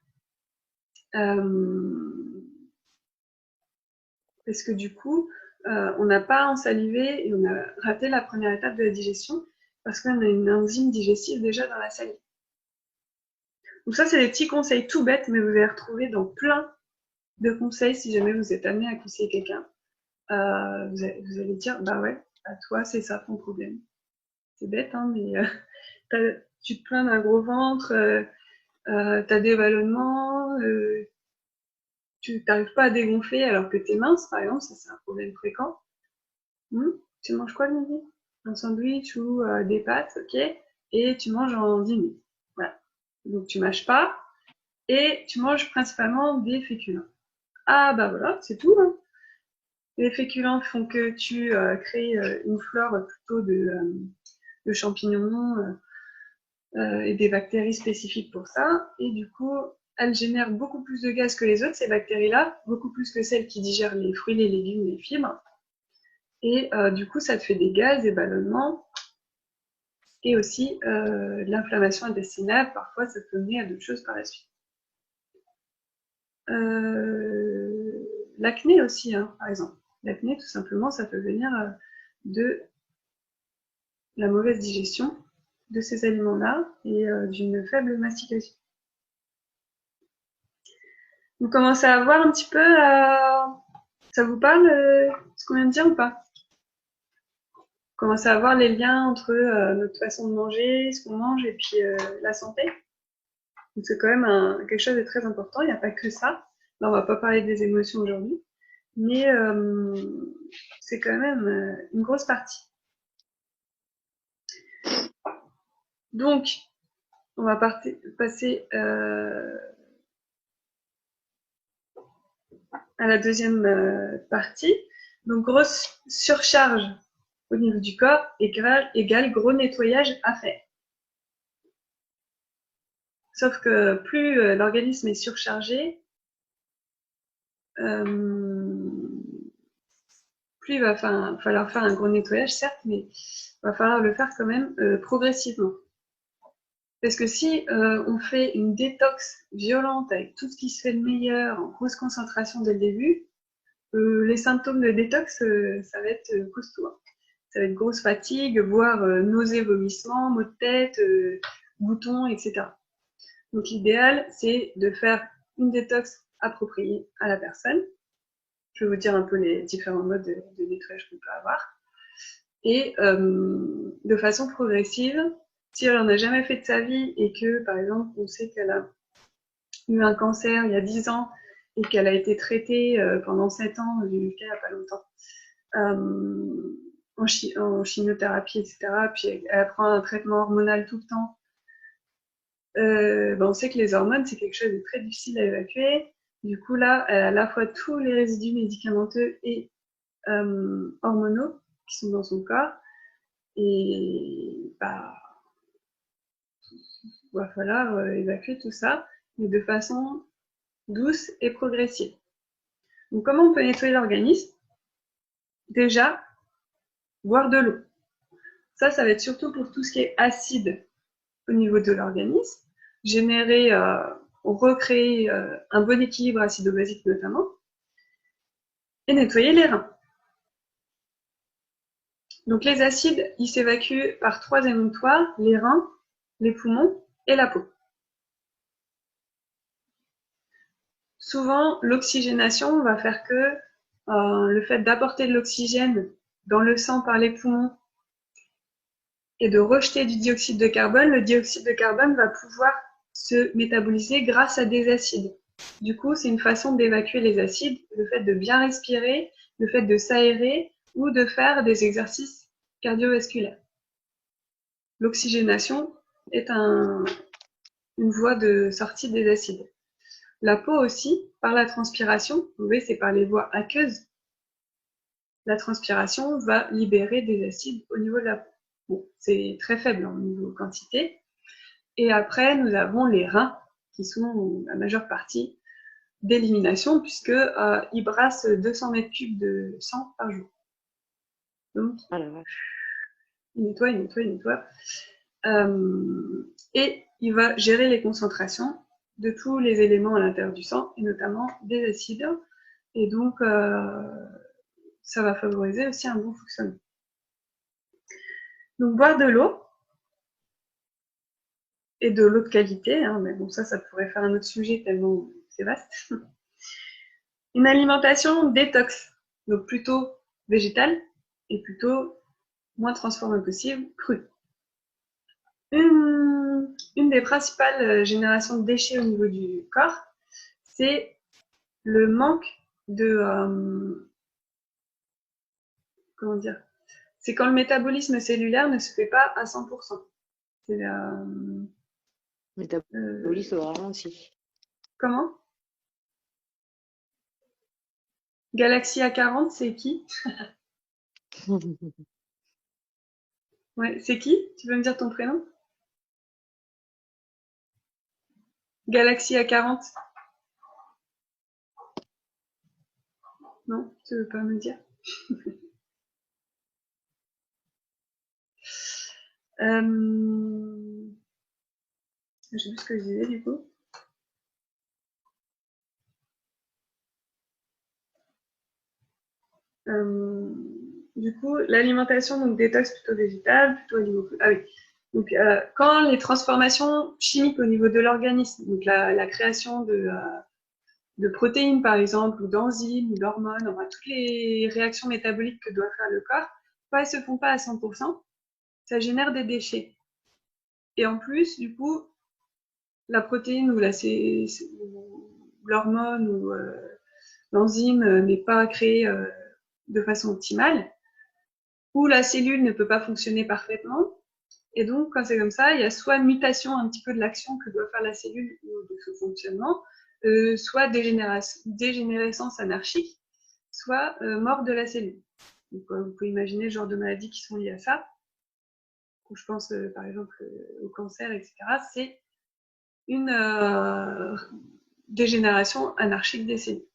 du coup, on n'a pas ensalivé et on a raté la première étape de la digestion parce qu'on a une enzyme digestive déjà dans la salive. Donc ça, c'est des petits conseils tout bêtes, mais vous allez retrouver dans plein de conseils si jamais vous êtes amené à conseiller quelqu'un. Vous allez dire, bah ouais, à toi, c'est ça ton problème. C'est bête, hein, mais tu te plains d'un gros ventre, t'as des ballonnements, tu n'arrives pas à dégonfler alors que t'es mince, par exemple, ça c'est un problème fréquent. Tu manges quoi le midi? un sandwich ou des pâtes, ok, et tu manges en 10 minutes. Voilà. Donc tu mâches pas et tu manges principalement des féculents. Ah bah voilà, c'est tout, hein. Les féculents font que tu crées une flore plutôt de champignons et des bactéries spécifiques pour ça. Et du coup, elles génèrent beaucoup plus de gaz que les autres, ces bactéries-là, beaucoup plus que celles qui digèrent les fruits, les légumes, les fibres. Et du coup, ça te fait des gaz, des ballonnements et aussi de l'inflammation intestinale. Parfois, ça peut mener à d'autres choses par la suite. L'acné aussi, hein, par exemple. L'acné, tout simplement, ça peut venir de la mauvaise digestion de ces aliments-là et d'une faible mastication. Vous commencez à voir un petit peu, ça vous parle ce qu'on vient de dire ou pas? Vous commencez à voir les liens entre notre façon de manger, ce qu'on mange et puis la santé. Donc c'est quand même quelque chose de très important, il n'y a pas que ça. Là, on va pas parler des émotions aujourd'hui, mais c'est quand même une grosse partie. Donc, on va passer à la deuxième partie. Donc, grosse surcharge au niveau du corps égale gros nettoyage à faire. Sauf que plus l'organisme est surchargé, plus il va falloir faire un gros nettoyage, certes, mais il va falloir le faire quand même progressivement. Parce que si on fait une détox violente avec tout ce qui se fait de meilleur, en grosse concentration dès le début, les symptômes de détox, ça va être costaud, hein. Ça va être grosse fatigue, voire nausées, vomissements, maux de tête, boutons, etc. Donc l'idéal, c'est de faire une détox appropriée à la personne. Je vais vous dire un peu les différents modes de nettoyage qu'on peut avoir. Et de façon progressive, si elle n'en a jamais fait de sa vie et que, par exemple, on sait qu'elle a eu un cancer il y a 10 ans et qu'elle a été traitée pendant 7 ans, j'ai eu le cas il n'y a pas longtemps, en chimiothérapie, etc., puis elle prend un traitement hormonal tout le temps, on sait que les hormones, c'est quelque chose de très difficile à évacuer. Du coup, là, elle a à la fois tous les résidus médicamenteux et hormonaux qui sont dans son corps. Et bah, il va falloir évacuer tout ça, mais de façon douce et progressive. Donc, comment on peut nettoyer l'organisme? Déjà, boire de l'eau. Ça va être surtout pour tout ce qui est acide au niveau de l'organisme. Recréer un bon équilibre acido-basique notamment. Et nettoyer les reins. Donc les acides, ils s'évacuent par 3 émonctoires, les reins, les poumons et la peau. Souvent, l'oxygénation va faire que le fait d'apporter de l'oxygène dans le sang par les poumons et de rejeter du dioxyde de carbone, le dioxyde de carbone va pouvoir se métaboliser grâce à des acides. Du coup, c'est une façon d'évacuer les acides, le fait de bien respirer, le fait de s'aérer ou de faire des exercices cardiovasculaires. L'oxygénation est une voie de sortie des acides. La peau aussi, par la transpiration, vous voyez, c'est par les voies aqueuses. La transpiration va libérer des acides au niveau de la peau. Bon, c'est très faible en niveau quantité. Et après, nous avons les reins, qui sont la majeure partie d'élimination, puisque ils brassent 200 mètres cubes de sang par jour. Donc, Ah la vache. il nettoie. Et il va gérer les concentrations de tous les éléments à l'intérieur du sang, et notamment des acides. Et donc, ça va favoriser aussi un bon fonctionnement. Donc, boire de l'eau, et de l'eau de qualité, hein, mais bon, ça pourrait faire un autre sujet tellement c'est vaste. Une alimentation détox, donc plutôt végétale, et plutôt moins transformée possible, crue. Une des principales générations de déchets au niveau du corps, c'est le manque de C'est quand le métabolisme cellulaire ne se fait pas à 100%. C'est Métabolisme au ralenti. comment? Galaxie A40, c'est qui? Ouais, c'est qui? Tu veux me dire ton prénom? Galaxie A40? Non, tu veux pas me dire? Je sais plus ce que je disais du coup. Du coup, l'alimentation, donc détox plutôt végétale, plutôt animaux. Ah oui. Donc, quand les transformations chimiques au niveau de l'organisme, donc la création de protéines par exemple, ou d'enzymes, ou d'hormones, enfin, toutes les réactions métaboliques que doit faire le corps, quand elles se font pas à 100%, ça génère des déchets. Et en plus, du coup, la protéine ou l'hormone ou l'enzyme n'est pas créée de façon optimale, ou la cellule ne peut pas fonctionner parfaitement. Et donc, quand c'est comme ça, il y a soit une mutation un petit peu de l'action que doit faire la cellule ou de son fonctionnement, soit dégénérescence anarchique, soit mort de la cellule. Donc, vous pouvez imaginer le genre de maladies qui sont liées à ça. Je pense par exemple au cancer, etc. C'est une dégénération anarchique des cellules.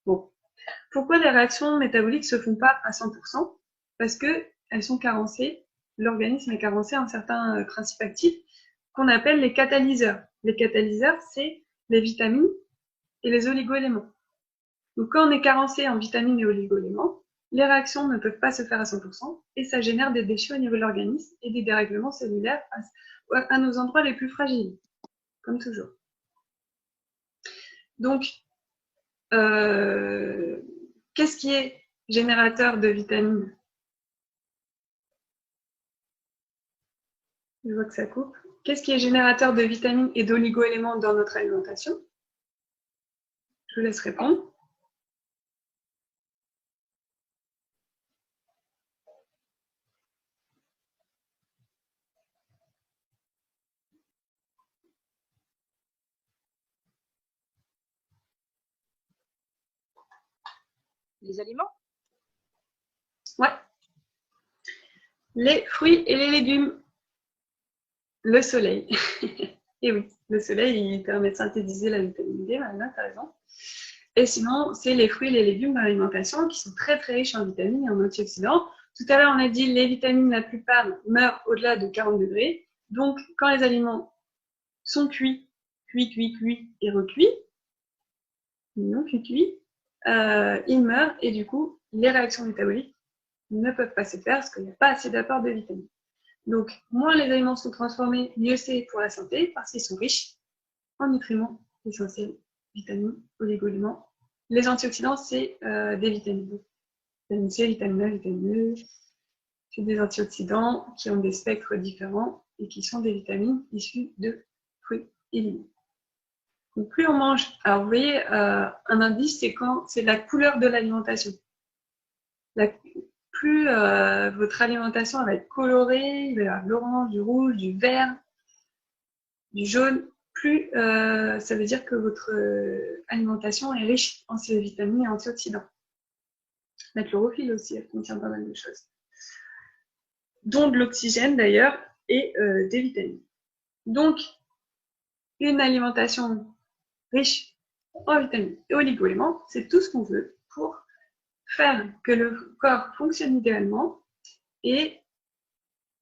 Bon. Pourquoi les réactions métaboliques ne se font pas à 100%? Parce qu'elles sont carencées, l'organisme est carencé en certains principes actifs qu'on appelle les catalyseurs. Les catalyseurs, c'est les vitamines et les oligoéléments. Donc quand on est carencé en vitamines et oligoéléments, les réactions ne peuvent pas se faire à 100% et ça génère des déchets au niveau de l'organisme et des dérèglements cellulaires à nos endroits les plus fragiles, comme toujours. Donc, qu'est-ce qui est générateur de vitamines? Je vois que ça coupe. Qu'est-ce qui est générateur de vitamines et d'oligoéléments dans notre alimentation? Je vous laisse répondre. Les aliments? Ouais. Les fruits et les légumes. Le soleil. Et oui, le soleil, il permet de synthétiser la vitamine D, maintenant, tu as raison. Et sinon, c'est les fruits et les légumes dans l'alimentation qui sont très très riches en vitamines et en antioxydants. Tout à l'heure, on a dit les vitamines, la plupart meurent au-delà de 40 degrés. Donc, quand les aliments sont cuits et recuits, non cuits, ils meurent et du coup, les réactions métaboliques ne peuvent pas se faire parce qu'il n'y a pas assez d'apport de vitamines. Donc, moins les aliments sont transformés, mieux c'est pour la santé parce qu'ils sont riches en nutriments essentiels, vitamines, oligo-éléments. Les antioxydants, c'est des vitamines. Vitamine C, vitamine A, vitamine E, c'est des antioxydants qui ont des spectres différents et qui sont des vitamines issues de fruits et légumes. Donc, plus on mange, alors vous voyez, un indice, c'est la couleur de l'alimentation. Plus votre alimentation va être colorée, il va y avoir de l'orange, du rouge, du vert, du jaune, plus ça veut dire que votre alimentation est riche en ces vitamines et antioxydants. La chlorophylle aussi, elle contient pas mal de choses. Dont de l'oxygène d'ailleurs et des vitamines. Donc, une alimentation riche en vitamines et oligo-éléments, c'est tout ce qu'on veut pour faire que le corps fonctionne idéalement et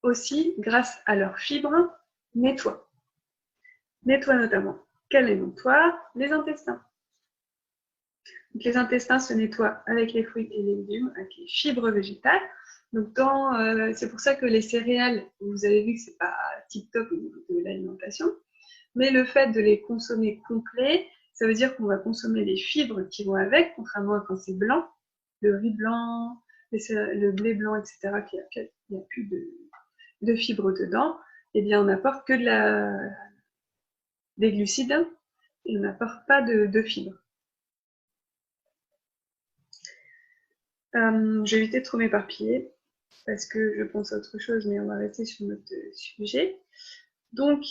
aussi, grâce à leurs fibres, nettoie. Nettoie notamment. Quel est nettoie? Les intestins. Donc, les intestins se nettoient avec les fruits et les légumes, avec les fibres végétales. Donc, c'est pour ça que les céréales, vous avez vu que c'est pas tip-top au niveau de l'alimentation, mais le fait de les consommer complets, ça veut dire qu'on va consommer les fibres qui vont avec, contrairement à quand c'est blanc, le riz blanc, le blé blanc, etc., qu'il n'y a plus de fibres dedans, eh bien, on n'apporte que des glucides et on n'apporte pas de fibres. Je vais éviter de trop m'éparpiller. parce que je pense à autre chose, mais on va rester sur notre sujet. Donc,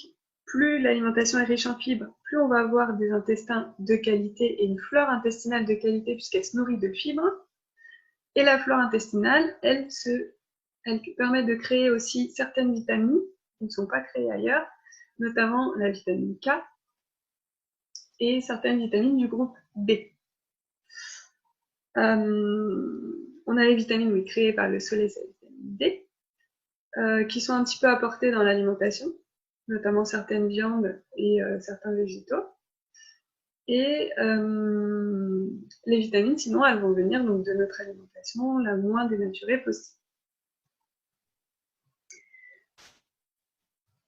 plus l'alimentation est riche en fibres, plus on va avoir des intestins de qualité et une flore intestinale de qualité puisqu'elle se nourrit de fibres. Et la flore intestinale, elle permet de créer aussi certaines vitamines qui ne sont pas créées ailleurs, notamment la vitamine K et certaines vitamines du groupe B. On a les vitamines, oui, créées par le soleil, c'est la vitamine D, qui sont un petit peu apportées dans l'alimentation, notamment certaines viandes et certains végétaux. Et les vitamines, sinon, elles vont venir donc de notre alimentation la moins dénaturée possible.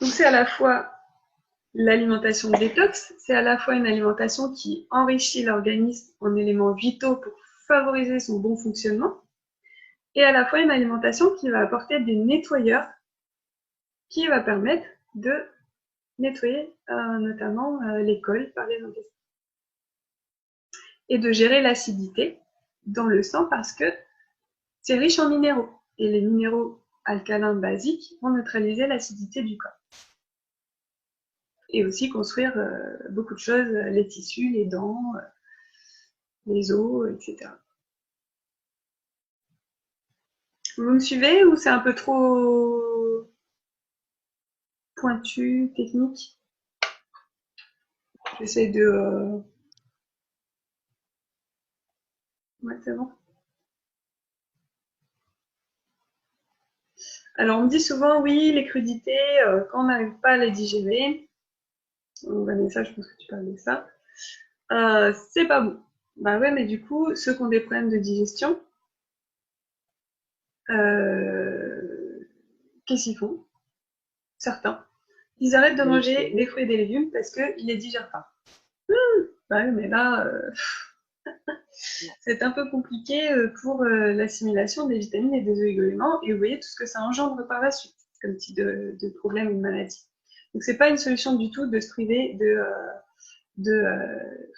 Donc c'est à la fois l'alimentation détox, c'est à la fois une alimentation qui enrichit l'organisme en éléments vitaux pour favoriser son bon fonctionnement, et à la fois une alimentation qui va apporter des nettoyeurs qui va permettre de nettoyer notamment les cols par les intestins. Et de gérer l'acidité dans le sang parce que c'est riche en minéraux. Et les minéraux alcalins basiques vont neutraliser l'acidité du corps. Et aussi construire beaucoup de choses, les tissus, les dents, les os, etc. Vous me suivez ou c'est un peu trop pointu, technique? J'essaie de... Ouais, c'est bon. Alors, on me dit souvent, oui, les crudités, quand on n'arrive pas à les digérer, Vanessa, je pense que tu parles de ça, c'est pas bon. Bah ouais, mais du coup, ceux qui ont des problèmes de digestion, qu'est-ce qu'ils font? Certains. Ils arrêtent de manger des fruits et des légumes parce qu'ils les digèrent pas. Bah oui, mais là, c'est un peu compliqué pour l'assimilation des vitamines et des oligo-éléments, et vous voyez tout ce que ça engendre par la suite, comme type de problème ou de maladie. Donc c'est pas une solution du tout de se priver de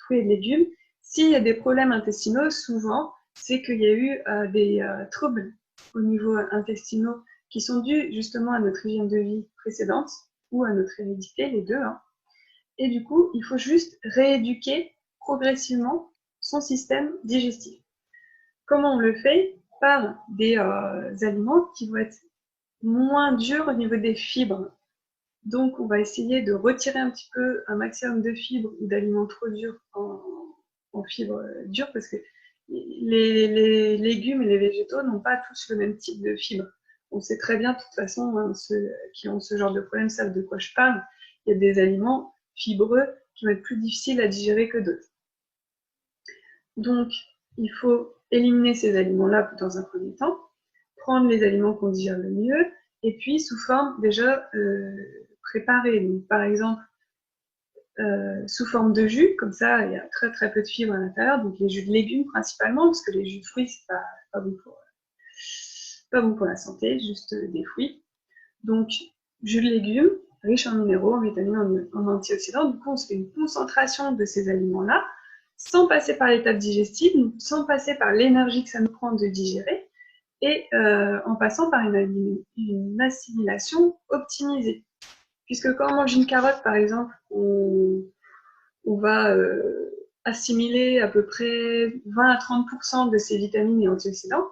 fruits et de légumes. S'il y a des problèmes intestinaux, souvent, c'est qu'il y a eu des troubles au niveau intestinaux qui sont dus justement à notre hygiène de vie précédente ou à notre hérédité, les deux. Hein. Et du coup, il faut juste rééduquer progressivement son système digestif. Comment on le fait? Par des aliments qui vont être moins durs au niveau des fibres. Donc, on va essayer de retirer un petit peu un maximum de fibres ou d'aliments trop durs en fibres dures parce que les légumes et les végétaux n'ont pas tous le même type de fibres. On sait très bien, de toute façon, hein, ceux qui ont ce genre de problème savent de quoi je parle. Il y a des aliments fibreux qui vont être plus difficiles à digérer que d'autres. Donc, il faut éliminer ces aliments-là dans un premier temps, prendre les aliments qu'on digère le mieux, et puis sous forme déjà préparée. Donc, par exemple, sous forme de jus, comme ça, il y a très très peu de fibres à l'intérieur, donc les jus de légumes principalement, parce que les jus de fruits, c'est pas bon pour la santé, juste des fruits. Donc, jus de légumes, riche en minéraux, en vitamines, en antioxydants. Du coup, on se fait une concentration de ces aliments-là, sans passer par l'étape digestive, sans passer par l'énergie que ça nous prend de digérer, et en passant par une assimilation optimisée. Puisque quand on mange une carotte, par exemple, on va assimiler à peu près 20 à 30% de ses vitamines et antioxydants.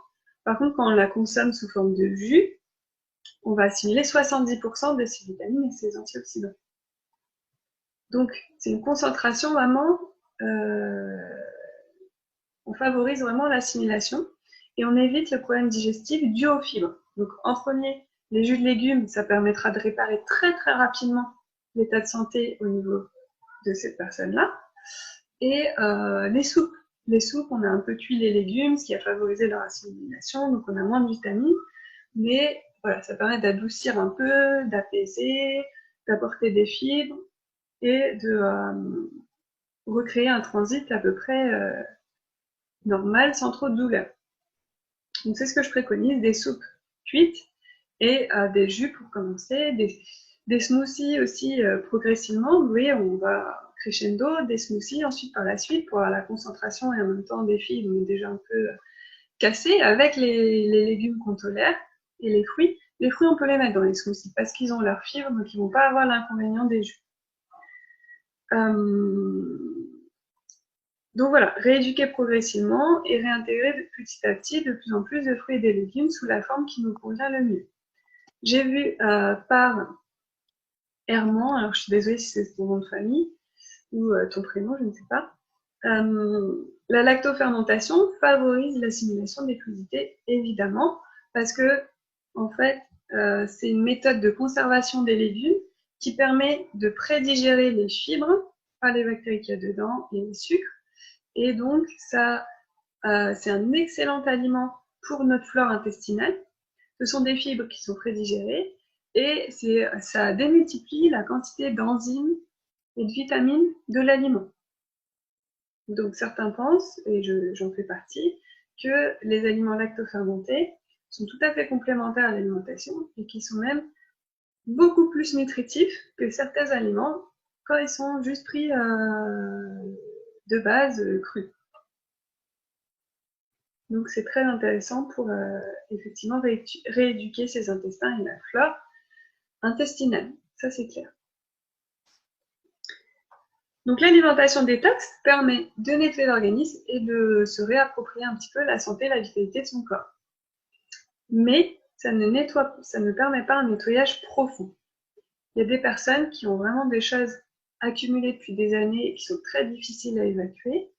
Par contre, quand on la consomme sous forme de jus, on va assimiler 70% de ses vitamines et ses antioxydants. Donc, c'est une concentration vraiment, on favorise vraiment l'assimilation et on évite le problème digestif dû aux fibres. Donc, en premier, les jus de légumes, ça permettra de réparer très très rapidement l'état de santé au niveau de cette personne-là. Et les soupes. Les soupes, on a un peu cuit les légumes, ce qui a favorisé leur assimilation, donc on a moins de vitamines. Mais voilà, ça permet d'adoucir un peu, d'apaiser, d'apporter des fibres et de recréer un transit à peu près normal, sans trop de douleur. Donc c'est ce que je préconise, des soupes cuites et des jus pour commencer, des smoothies aussi progressivement. Vous voyez, on va crescendo, des smoothies ensuite par la suite pour avoir la concentration et en même temps des fibres déjà un peu cassées avec les légumes qu'on tolère. Et les fruits, on peut les mettre dans les smoothies parce qu'ils ont leurs fibres, donc ils ne vont pas avoir l'inconvénient des jus. Donc voilà, rééduquer progressivement et réintégrer petit à petit de plus en plus de fruits et des légumes sous la forme qui nous convient le mieux. J'ai vu par Herman, alors je suis désolée si c'est ton nom de famille ou ton prénom, je ne sais pas. La lactofermentation favorise l'assimilation des crudités, évidemment, parce que en fait, c'est une méthode de conservation des légumes qui permet de prédigérer les fibres par les bactéries qu'il y a dedans et les sucres. Et donc, ça, c'est un excellent aliment pour notre flore intestinale. Ce sont des fibres qui sont prédigérées et ça démultiplie la quantité d'enzymes et de vitamines de l'aliment. Donc certains pensent, et j'en fais partie, que les aliments lactofermentés sont tout à fait complémentaires à l'alimentation et qui sont même beaucoup plus nutritifs que certains aliments quand ils sont juste pris de base crus. Donc c'est très intéressant pour effectivement rééduquer ses intestins et la flore intestinale, ça c'est clair. Donc l'alimentation détox permet de nettoyer l'organisme et de se réapproprier un petit peu la santé et la vitalité de son corps. Mais ça ne permet pas un nettoyage profond. Il y a des personnes qui ont vraiment des choses accumulées depuis des années et qui sont très difficiles à évacuer.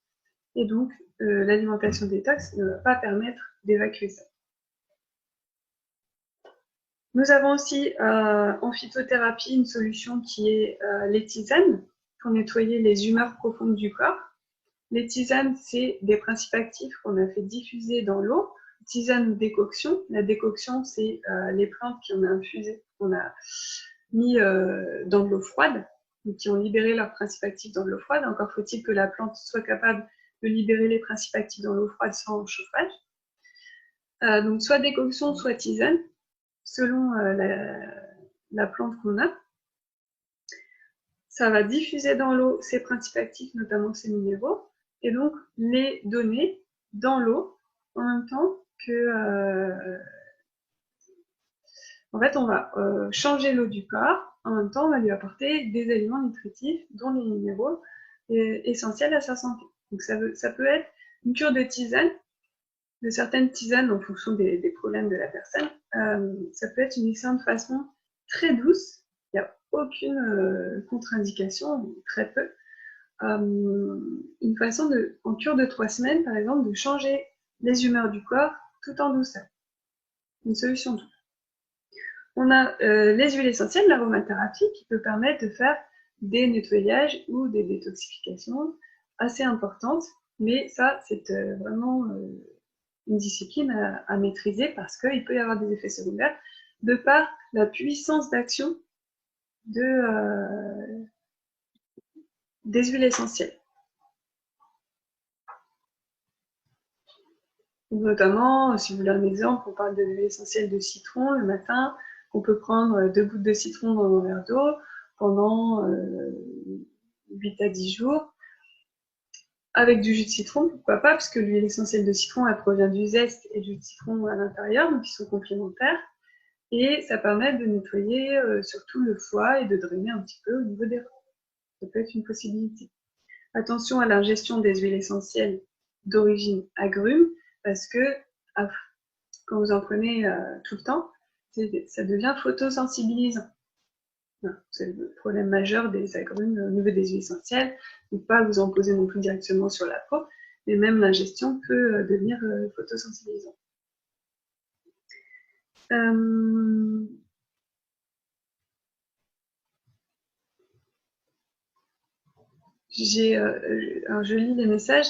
Et donc l'alimentation détox ne va pas permettre d'évacuer ça. Nous avons aussi en phytothérapie une solution qui est les tisanes pour nettoyer les humeurs profondes du corps. Les tisanes, c'est des principes actifs qu'on a fait diffuser dans l'eau. Tisane ou décoction. La décoction, c'est les plantes qu'on a infusées, qu'on a mis dans de l'eau froide, donc qui ont libéré leurs principes actifs dans de l'eau froide. Encore faut-il que la plante soit capable de libérer les principes actifs dans l'eau froide sans chauffage. Donc soit décoction, soit tisane, selon la plante qu'on a. Ça va diffuser dans l'eau ces principes actifs, notamment ces minéraux, et donc les donner dans l'eau en même temps que... en fait, on va changer l'eau du corps, en même temps on va lui apporter des aliments nutritifs, dont les minéraux essentiels à sa santé. Donc ça peut être une cure de tisane, de certaines tisanes en fonction des problèmes de la personne. Ça peut être une excellente façon très douce, il n'y a aucune contre-indication, très peu. Une façon en cure de 3 semaines, par exemple, de changer les humeurs du corps tout en douceur. Une solution douce. On a les huiles essentielles, l'aromathérapie, qui peut permettre de faire des nettoyages ou des détoxifications assez importantes, mais ça, c'est vraiment une discipline à maîtriser parce qu'il peut y avoir des effets secondaires de par la puissance d'action des huiles essentielles. Donc, notamment, si vous voulez un exemple, on parle de l'huile essentielle de citron le matin. On peut prendre 2 gouttes de citron dans un verre d'eau pendant 8 à 10 jours. Avec du jus de citron, pourquoi pas, parce que l'huile essentielle de citron, elle provient du zeste et du jus de citron à l'intérieur, donc ils sont complémentaires. Et ça permet de nettoyer surtout le foie et de drainer un petit peu au niveau des reins. Ça peut être une possibilité. Attention à l'ingestion des huiles essentielles d'origine agrumes, parce que quand vous en prenez tout le temps, ça devient photosensibilisant. C'est le problème majeur des agrumes au niveau des huiles essentielles. Ne pas vous en poser non plus directement sur la peau, mais même l'ingestion peut devenir photosensibilisant. Alors je lis les messages.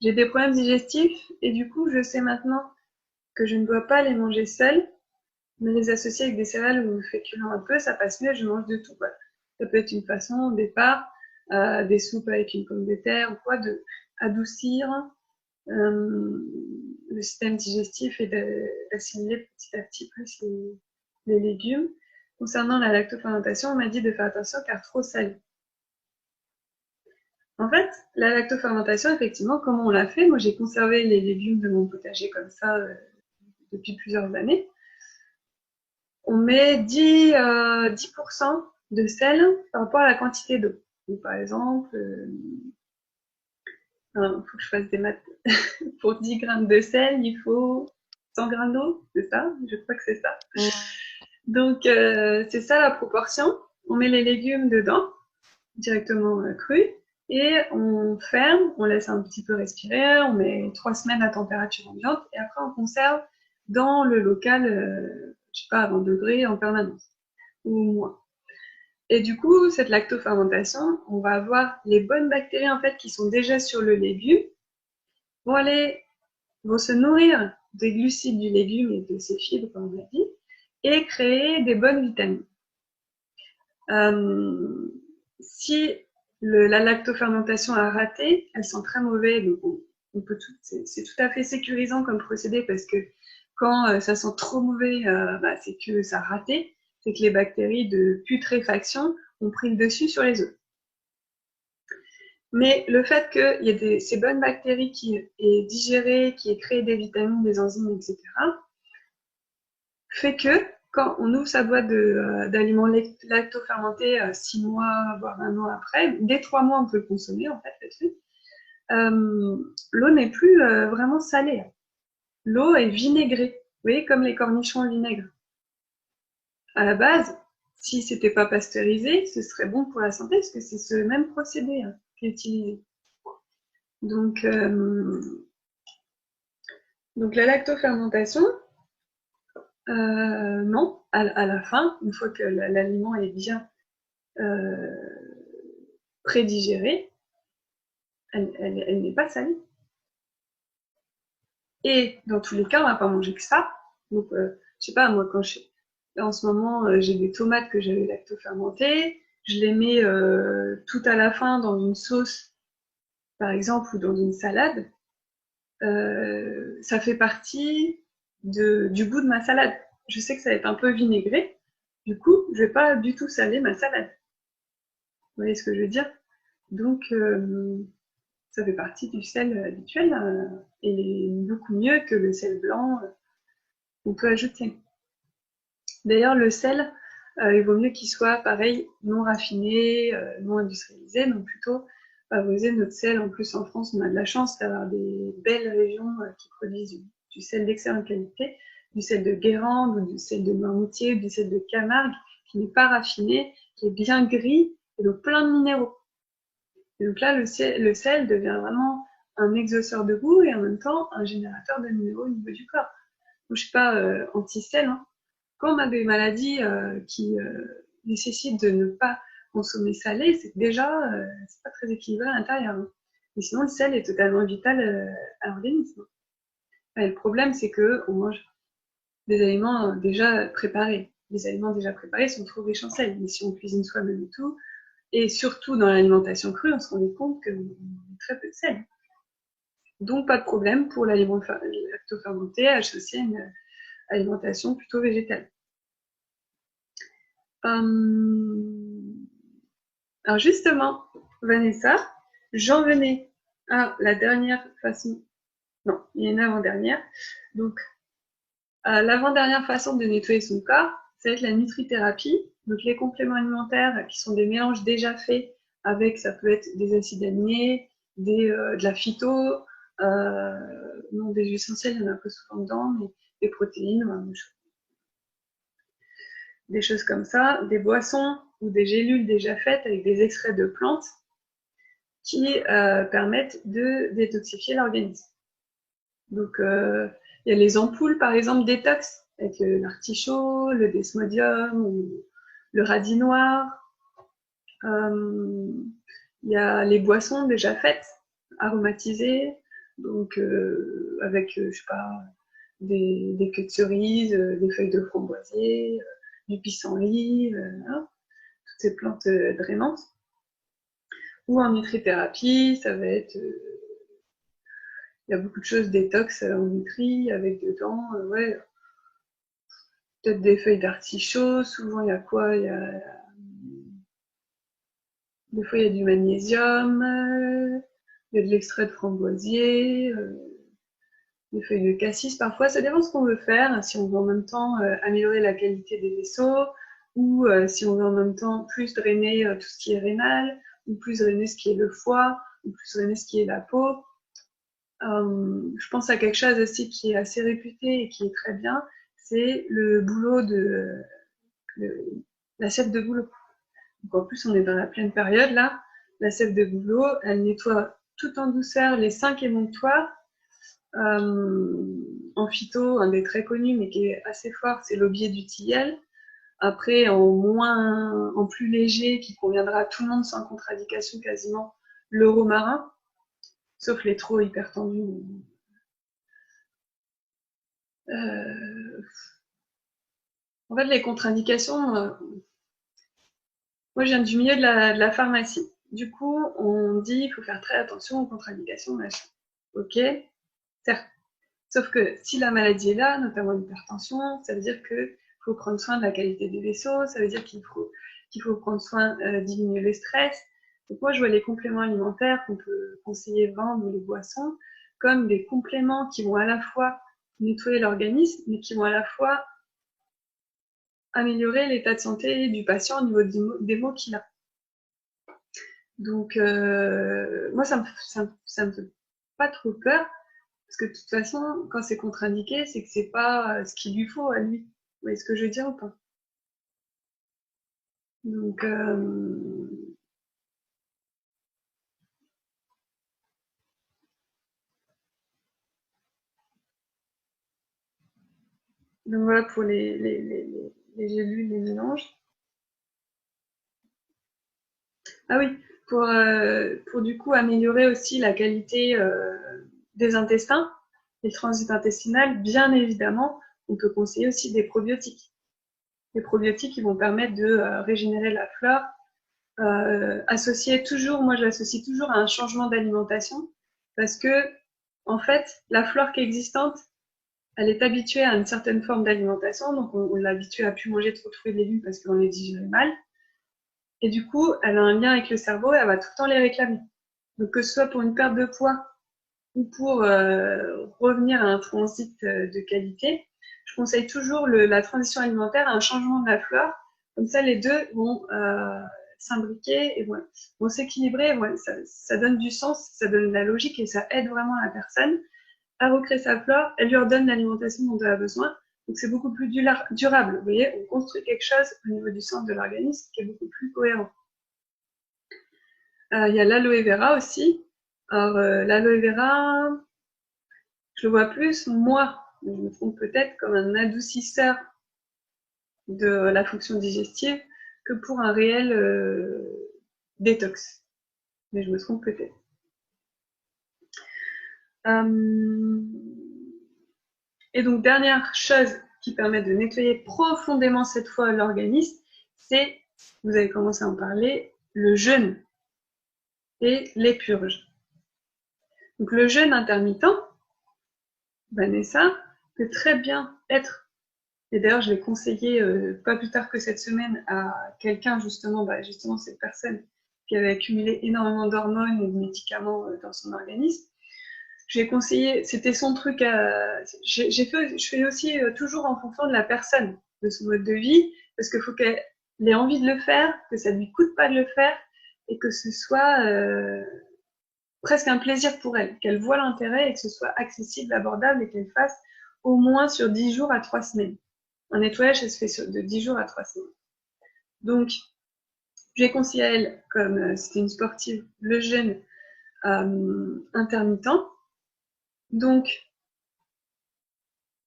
J'ai des problèmes digestifs et du coup, je sais maintenant que je ne dois pas les manger seuls, mais les associer avec des céréales ou féculents un peu, ça passe mieux, je mange de tout. Voilà. Ça peut être une façon, au départ, des soupes avec une pomme de terre ou quoi, d'adoucir le système digestif et d'assimiler petit à petit plus les légumes. Concernant la lactofermentation, on m'a dit de faire attention car trop salé. En fait, la lactofermentation, effectivement, comment on l'a fait? Moi, j'ai conservé les légumes de mon potager comme ça depuis plusieurs années. on met 10% de sel par rapport à la quantité d'eau. Donc, par exemple, il faut que je fasse des maths. Pour 10 grammes de sel, il faut 100 grammes d'eau, c'est ça? Je crois que c'est ça. Donc, c'est ça la proportion. On met les légumes dedans, directement crus, et on ferme, on laisse un petit peu respirer, on met 3 semaines à température ambiante, et après on conserve dans le local, je sais pas, à 20 degrés en permanence, ou moins. Et du coup, cette lactofermentation, on va avoir les bonnes bactéries en fait qui sont déjà sur le légume, vont se nourrir des glucides du légume et de ses fibres, comme on a dit, et créer des bonnes vitamines. Si la lactofermentation a raté, elle sent très mauvais, donc c'est tout à fait sécurisant comme procédé parce que quand ça sent trop mauvais, c'est que ça a raté, c'est que les bactéries de putréfaction ont pris le dessus sur les œufs. Mais le fait qu'il y ait ces bonnes bactéries qui aient digéré, qui aient créé des vitamines, des enzymes, etc., fait que quand on ouvre sa boîte d'aliments lactofermentés 6 mois, voire 1 an après, dès 3 mois, on peut le consommer, en fait, le truc. L'eau n'est plus vraiment salée. L'eau est vinaigrée. Vous voyez, comme les cornichons au vinaigre. À la base, si c'était pas pasteurisé, ce serait bon pour la santé, parce que c'est ce même procédé qui est utilisé. Donc la lactofermentation, non, à la fin, une fois que l'aliment est bien prédigéré, elle n'est pas salée. Et dans tous les cas, on va pas manger que ça. Donc, je sais pas, moi, en ce moment, j'ai des tomates que j'avais lactofermentées, je les mets tout à la fin dans une sauce, par exemple, ou dans une salade. Ça fait partie du goût de ma salade. Je sais que ça va être un peu vinaigré, du coup, je vais pas du tout saler ma salade. Vous voyez ce que je veux dire? Donc, ça fait partie du sel habituel et beaucoup mieux que le sel blanc qu'on peut ajouter. D'ailleurs, le sel, il vaut mieux qu'il soit pareil, non raffiné, non industrialisé, donc plutôt favoriser notre sel. En plus, en France, on a de la chance d'avoir des belles régions qui produisent du sel d'excellente qualité, du sel de Guérande ou du sel de Noirmoutier, du sel de Camargue, qui n'est pas raffiné, qui est bien gris et donc plein de minéraux. Et donc là, le sel devient vraiment un exauceur de goût et en même temps un générateur de minéraux au niveau du corps. Donc, je ne suis pas anti-sel. Hein. Quand on a des maladies qui nécessitent de ne pas consommer salé, c'est que déjà, c'est pas très équilibré à l'intérieur. Hein. Mais sinon, le sel est totalement vital à l'organisme. Et le problème, c'est qu'on mange des aliments déjà préparés. Les aliments déjà préparés sont trop riches en sel. Mais si on cuisine soi-même et tout, et surtout dans l'alimentation crue, on se rend compte qu'on met très peu de sel. Donc pas de problème pour l'aliment lactofermenté à associer une alimentation plutôt végétale. Alors justement, Vanessa, j'en venais à la dernière façon. Non, il y a une avant-dernière. Donc, l'avant-dernière façon de nettoyer son corps, ça va être la nutrithérapie. Donc les compléments alimentaires qui sont des mélanges déjà faits avec, ça peut être des acides aminés, de la phyto, non des huiles essentielles, il y en a un peu souvent dedans, mais des protéines, des choses comme ça, des boissons ou des gélules déjà faites avec des extraits de plantes qui permettent de détoxifier l'organisme. Donc il y a les ampoules par exemple détox avec l'artichaut, le desmodium ou le radis noir. Il y a les boissons déjà faites, aromatisées, donc avec, je sais pas, des queues de cerises, des feuilles de framboisier, du pissenlit, toutes ces plantes drainantes. Ou en nutrithérapie, ça va être... il y a beaucoup de choses détox en nutri, avec dedans, peut-être des feuilles d'artichaut. Souvent, il y a quoi? Des fois, il y a du magnésium, il y a de l'extrait de framboisier, des feuilles de cassis parfois, ça dépend de ce qu'on veut faire, si on veut en même temps améliorer la qualité des vaisseaux, ou si on veut en même temps plus drainer tout ce qui est rénal, ou plus drainer ce qui est le foie, ou plus drainer ce qui est la peau. Je pense à quelque chose aussi qui est assez réputé et qui est très bien, c'est le bouleau de la sève de bouleau. Donc en plus, on est dans la pleine période là. La sève de bouleau, elle nettoie tout en douceur les 5 émonctoires. En phyto, un des très connus mais qui est assez fort, c'est l'aubier du tilleul. Après, en plus léger, qui conviendra à tout le monde sans contre-indication quasiment, le romarin, sauf les trop hyper tendus. En fait, les contre-indications, moi je viens du milieu de la pharmacie. Du coup, on dit qu'il faut faire très attention aux contre-indications, machin. Ok, certes. Sauf que si la maladie est là, notamment l'hypertension, ça veut dire qu'il faut prendre soin de la qualité des vaisseaux, ça veut dire qu'il faut prendre soin, diminuer le stress. Donc moi, je vois les compléments alimentaires qu'on peut conseiller vendre ou les boissons comme des compléments qui vont à la fois nettoyer l'organisme, mais qui vont à la fois améliorer l'état de santé du patient au niveau des maux qu'il a. Donc, moi, ça me fait pas trop peur, parce que de toute façon, quand c'est contre-indiqué, c'est que c'est pas ce qu'il lui faut à lui. Vous voyez ce que je veux dire ou pas? Donc, voilà pour les gélules, les mélanges. Ah oui, pour du coup améliorer aussi la qualité des intestins, les transits intestinal, bien évidemment, on peut conseiller aussi des probiotiques. Les probiotiques qui vont permettre de régénérer la flore, associé toujours, moi je l'associe toujours à un changement d'alimentation, parce que en fait, la flore qui est existante, elle est habituée à une certaine forme d'alimentation, donc on l'a habituée à plus manger trop de fruits et légumes parce qu'on les digère mal. Et du coup, elle a un lien avec le cerveau et elle va tout le temps les réclamer. Donc que ce soit pour une perte de poids ou pour revenir à un transit de qualité, je conseille toujours la transition alimentaire à un changement de la flore. Comme ça, les deux vont s'imbriquer et vont s'équilibrer. Ça donne du sens, ça donne de la logique et ça aide vraiment la personne à recréer sa flore. Elle lui redonne l'alimentation dont elle a besoin. Donc c'est beaucoup plus durable. Vous voyez, on construit quelque chose au niveau du centre de l'organisme qui est beaucoup plus cohérent. Il y a l'aloe vera aussi. Alors l'aloe vera, je le vois plus, moi, je me trompe peut-être, comme un adoucisseur de la fonction digestive que pour un réel détox. Mais je me trompe peut-être. Et donc, dernière chose qui permet de nettoyer profondément cette fois l'organisme, c'est, vous avez commencé à en parler, le jeûne et les purges. Donc, le jeûne intermittent, Vanessa, peut très bien être, et d'ailleurs je l'ai conseillé pas plus tard que cette semaine à quelqu'un justement cette personne qui avait accumulé énormément d'hormones et de médicaments dans son organisme. J'ai conseillé, c'était son truc je fais aussi toujours en fonction de la personne, de son mode de vie, parce qu'il faut qu'elle ait envie de le faire, que ça ne lui coûte pas de le faire, et que ce soit presque un plaisir pour elle, qu'elle voit l'intérêt et que ce soit accessible, abordable et qu'elle fasse au moins sur 10 jours à 3 semaines. Un nettoyage, ça se fait de 10 jours à 3 semaines. Donc, j'ai conseillé à elle, comme c'était une sportive, le jeûne intermittent. Donc,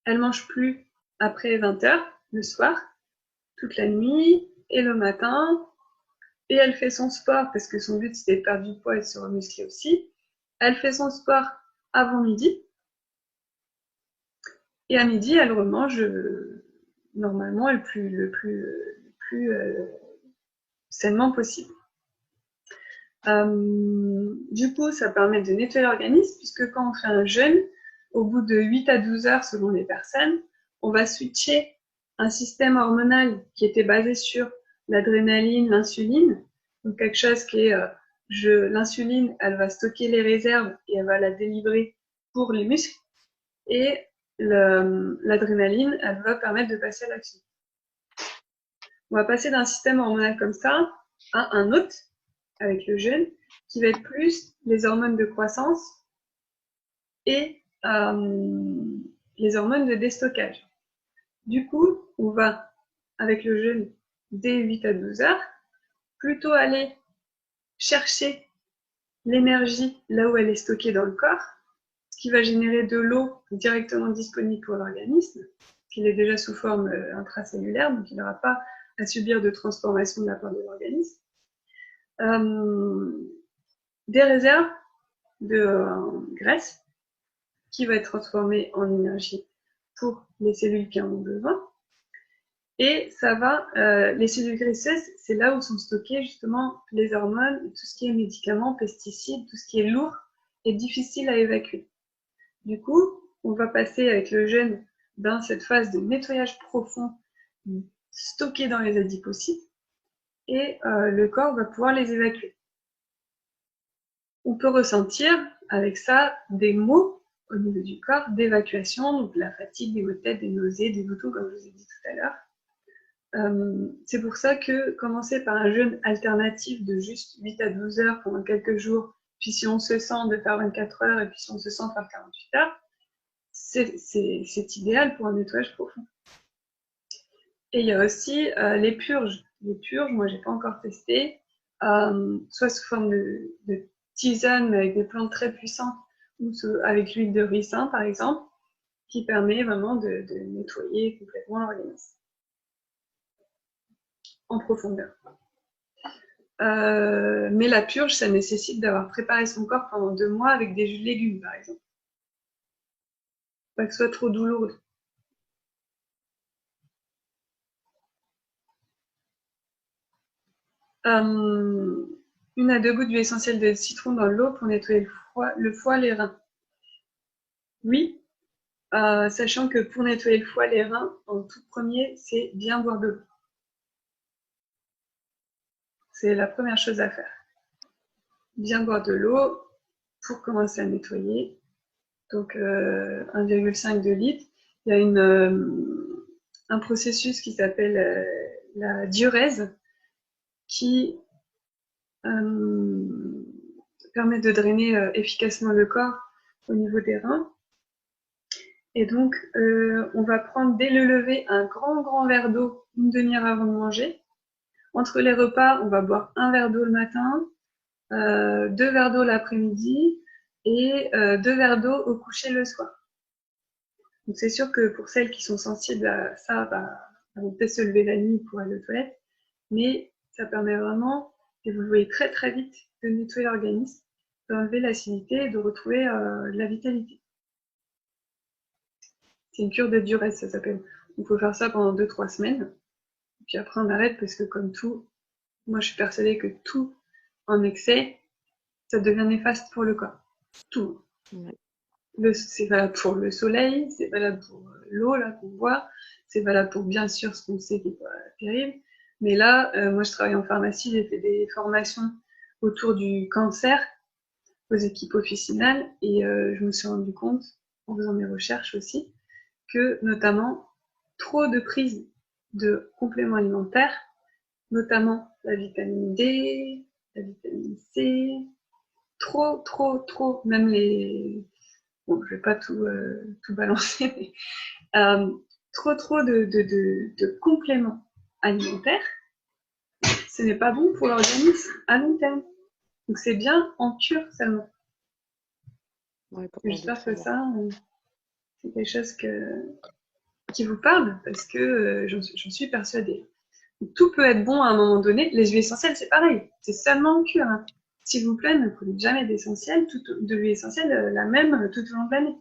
elle mange plus après 20h le soir, toute la nuit et le matin. Et elle fait son sport parce que son but c'était de perdre du poids et de se remuscler aussi. Elle fait son sport avant midi. Et à midi, elle remange normalement le plus sainement possible. Du coup, ça permet de nettoyer l'organisme puisque quand on fait un jeûne, au bout de 8 à 12 heures selon les personnes, on va switcher un système hormonal qui était basé sur l'adrénaline, l'insuline, donc quelque chose qui est l'insuline, elle va stocker les réserves et elle va la délivrer pour les muscles. et l'adrénaline, elle va permettre de passer à l'action. On va passer d'un système hormonal comme ça à un autre, avec le jeûne, qui va être plus les hormones de croissance et les hormones de déstockage. Du coup, on va, avec le jeûne, dès 8 à 12 heures, plutôt aller chercher l'énergie là où elle est stockée dans le corps, ce qui va générer de l'eau directement disponible pour l'organisme, qu'il est déjà sous forme intracellulaire, donc il n'aura pas à subir de transformation de la part de l'organisme. Des réserves de graisse qui va être transformée en énergie pour les cellules qui en ont besoin. Et ça va, les cellules graisseuses, c'est là où sont stockées justement les hormones, tout ce qui est médicaments, pesticides, tout ce qui est lourd et difficile à évacuer. Du coup, on va passer avec le jeûne dans cette phase de nettoyage profond stocké dans les adipocytes et le corps va pouvoir les évacuer. On peut ressentir avec ça des maux au niveau du corps d'évacuation, donc la fatigue, des maux de tête, des nausées, des boutons, comme je vous ai dit tout à l'heure. C'est pour ça que commencer par un jeûne alternatif de juste 8 à 12 heures pendant quelques jours, puis si on se sent de faire 24 heures et puis si on se sent faire 48 heures, c'est idéal pour un nettoyage profond. Et il y a aussi les purges. Les purges, moi j'ai pas encore testé, soit sous forme de tisane mais avec des plantes très puissantes ou avec l'huile de ricin par exemple, qui permet vraiment de nettoyer complètement l'organisme en profondeur. Mais la purge, ça nécessite d'avoir préparé son corps pendant 2 mois avec des jus de légumes par exemple. Pas que ce soit trop douloureux. Une à 2 gouttes d'huile essentielle de citron dans l'eau pour nettoyer le foie, les reins. Oui, sachant que pour nettoyer le foie, les reins, en tout premier, c'est bien boire de l'eau. C'est la première chose à faire. Bien boire de l'eau pour commencer à nettoyer. Donc 1,5 litre. Il y a un processus qui s'appelle la diurèse qui permet de drainer efficacement le corps au niveau des reins. Et donc, on va prendre dès le lever un grand verre d'eau une demi-heure avant de manger. Entre les repas, on va boire 1 verre d'eau le matin, 2 verres d'eau l'après-midi et 2 verres d'eau au coucher le soir. Donc c'est sûr que pour celles qui sont sensibles à ça, elles vont peut-être se lever la nuit pour aller aux toilettes, mais ça permet vraiment, et vous le voyez très vite, de nettoyer l'organisme, d'enlever l'acidité et de retrouver de la vitalité. C'est une cure de diurèse, ça s'appelle. On peut faire ça pendant 2-3 semaines. Puis après, on arrête parce que comme tout, moi je suis persuadée que tout en excès, ça devient néfaste pour le corps. Tout. Ouais. C'est valable pour le soleil, c'est valable pour l'eau là qu'on boit, c'est valable pour bien sûr ce qu'on sait qui est pas terrible. Mais là, moi je travaille en pharmacie, j'ai fait des formations autour du cancer aux équipes officinales et je me suis rendu compte, en faisant mes recherches aussi, que notamment trop de prise de compléments alimentaires, notamment la vitamine D, la vitamine C, trop, même les... Bon, je vais pas tout balancer, mais trop de compléments alimentaires, ce n'est pas bon pour l'organisme à long terme. Donc c'est bien en cure seulement. Ouais, j'espère que ça, c'est quelque chose qui vous parle, parce que j'en suis persuadée. Tout peut être bon à un moment donné. Les huiles essentielles, c'est pareil. C'est seulement en cure. Hein. S'il vous plaît, ne prenez jamais d'essentiel, de l'huile essentielle, la même tout au long de l'année.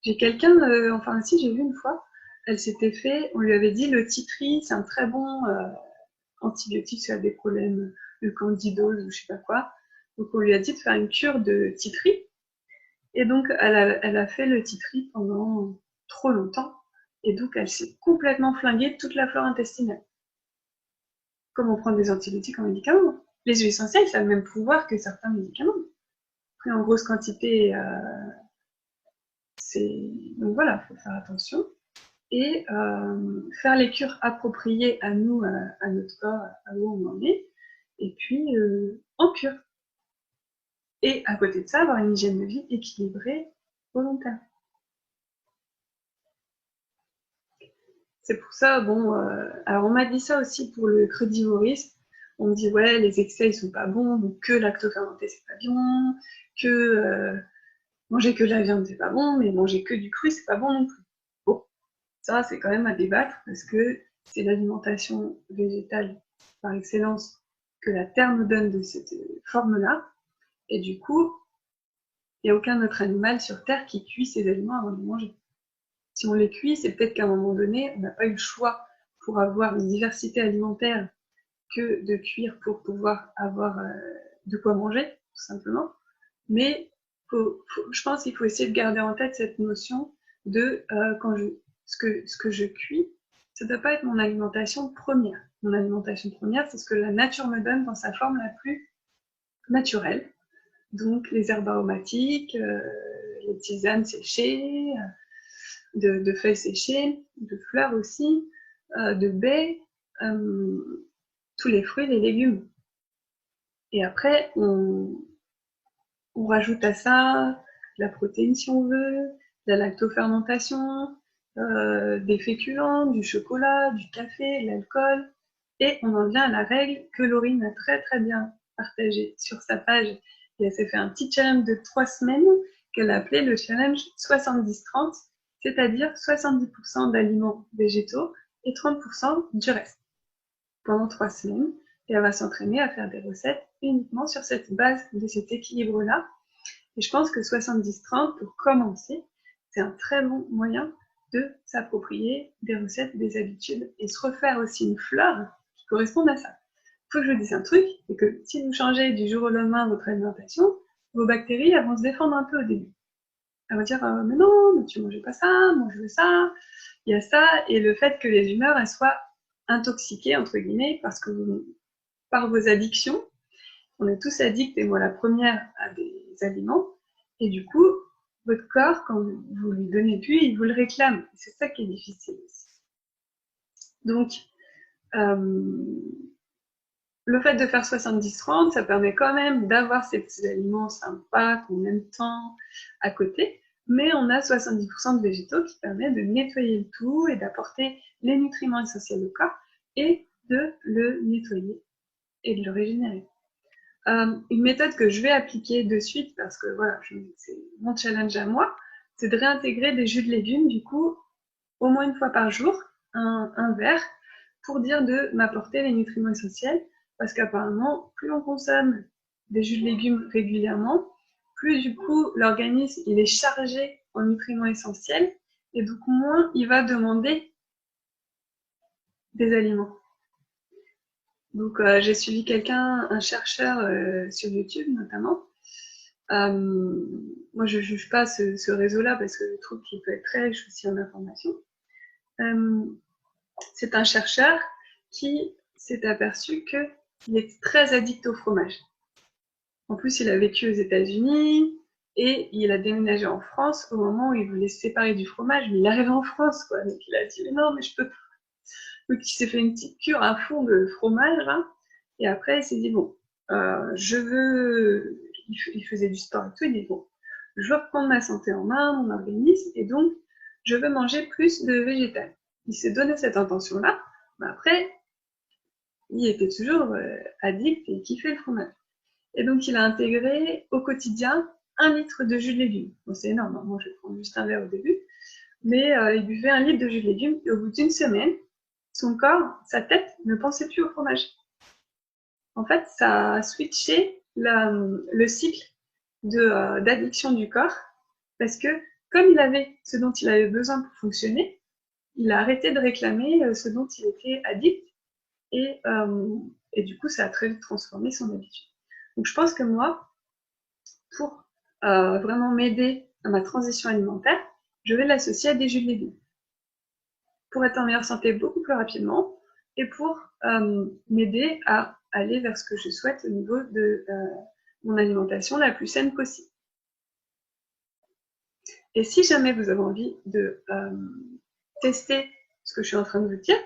J'ai quelqu'un en pharmacie, j'ai vu une fois, elle s'était fait, on lui avait dit le titri, c'est un très bon antibiotique si elle a des problèmes de candidose ou je sais pas quoi. Donc on lui a dit de faire une cure de titri. Et donc elle a fait le titri pendant trop longtemps. Et donc elle s'est complètement flinguée toute la flore intestinale. Comme on prend des antibiotiques en médicaments. Les huiles essentielles, ça a le même pouvoir que certains médicaments. Pris en grosse quantité Donc voilà, il faut faire attention. Et faire les cures appropriées à nous, à notre corps, à où on en est, et puis en cure. Et à côté de ça, avoir une hygiène de vie équilibrée au long terme. C'est pour ça, bon, alors on m'a dit ça aussi pour le crudivorisme. On me dit, ouais, les excès, ils sont pas bons, donc que lactofermenté, c'est pas bon, que manger que de la viande, c'est pas bon, mais manger que du cru, c'est pas bon non plus. Bon, ça, c'est quand même à débattre, parce que c'est l'alimentation végétale par excellence que la terre nous donne de cette forme-là, et du coup, il n'y a aucun autre animal sur Terre qui cuit ses aliments avant de les manger. Si on les cuit, c'est peut-être qu'à un moment donné, on n'a pas eu le choix pour avoir une diversité alimentaire que de cuire pour pouvoir avoir de quoi manger, tout simplement. Mais je pense qu'il faut essayer de garder en tête cette notion de ce que je cuis, ça ne doit pas être mon alimentation première. Mon alimentation première, c'est ce que la nature me donne dans sa forme la plus naturelle. Donc les herbes aromatiques, les tisanes séchées, de feuilles séchées, de fleurs aussi, de baies, tous les fruits, les légumes. Et après, on rajoute à ça de la protéine si on veut, de la lactofermentation, des féculents, du chocolat, du café, de l'alcool. Et on en vient à la règle que Laurine a très très bien partagée sur sa page. Et elle s'est fait un petit challenge de 3 semaines qu'elle a appelé le challenge 70-30, c'est-à-dire 70% d'aliments végétaux et 30% du reste pendant 3 semaines. Et elle va s'entraîner à faire des recettes uniquement sur cette base de cet équilibre-là. Et je pense que 70-30, pour commencer, c'est un très bon moyen de s'approprier des recettes, des habitudes et se refaire aussi une fleur qui corresponde à ça. Il faut que je vous dise un truc, c'est que si vous changez du jour au lendemain votre alimentation, vos bactéries elles vont se défendre un peu au début. Elles vont dire mais non, mais tu mangeais pas ça, moi je veux ça, il y a ça, et le fait que les humeurs elles soient intoxiquées entre guillemets parce que par vos addictions, on est tous addicts, et moi la première, à des aliments, et du coup, votre corps, quand vous lui donnez plus, il vous le réclame. C'est ça qui est difficile aussi. Donc, le fait de faire 70-30, ça permet quand même d'avoir ces petits aliments sympas qu'on aime tant à côté, mais on a 70% de végétaux qui permettent de nettoyer le tout et d'apporter les nutriments essentiels au corps et de le nettoyer et de le régénérer. Une méthode que je vais appliquer de suite, parce que voilà, c'est mon challenge à moi, c'est de réintégrer des jus de légumes, du coup, au moins une fois par jour, un verre, pour dire de m'apporter les nutriments essentiels, parce qu'apparemment, plus on consomme des jus de légumes régulièrement, plus du coup, l'organisme, il est chargé en nutriments essentiels, et donc moins il va demander des aliments. Donc j'ai suivi un chercheur sur YouTube notamment. Moi je juge pas ce réseau-là parce que je trouve qu'il peut être très riche aussi en informations. C'est un chercheur qui s'est aperçu qu'il est très addict au fromage. En plus, il a vécu aux États-Unis et il a déménagé en France au moment où il voulait se séparer du fromage, mais il arrive en France, quoi. Donc il a dit mais non, mais je peux pas. Donc il s'est fait une petite cure à fond de fromage, hein. Et après il s'est dit bon, il faisait du sport et tout, il dit bon, je veux reprendre ma santé en main, mon organisme, et donc je veux manger plus de végétal. Il s'est donné cette intention-là, mais après il était toujours addict et il kiffait le fromage. Et donc il a intégré au quotidien 1 litre de jus de légumes. Bon, c'est énorme, hein. Moi je prends juste un verre au début, mais il buvait 1 litre de jus de légumes et au bout d'une semaine, son corps, sa tête ne pensait plus au fromage. En fait, ça a switché le cycle d'addiction du corps parce que comme il avait ce dont il avait besoin pour fonctionner, il a arrêté de réclamer ce dont il était addict et du coup, ça a très vite transformé son habitude. Donc je pense que moi, pour vraiment m'aider à ma transition alimentaire, je vais l'associer à des jus de légumes pour être en meilleure santé beaucoup plus rapidement et pour m'aider à aller vers ce que je souhaite au niveau de mon alimentation la plus saine possible. Et si jamais vous avez envie de tester ce que je suis en train de vous dire,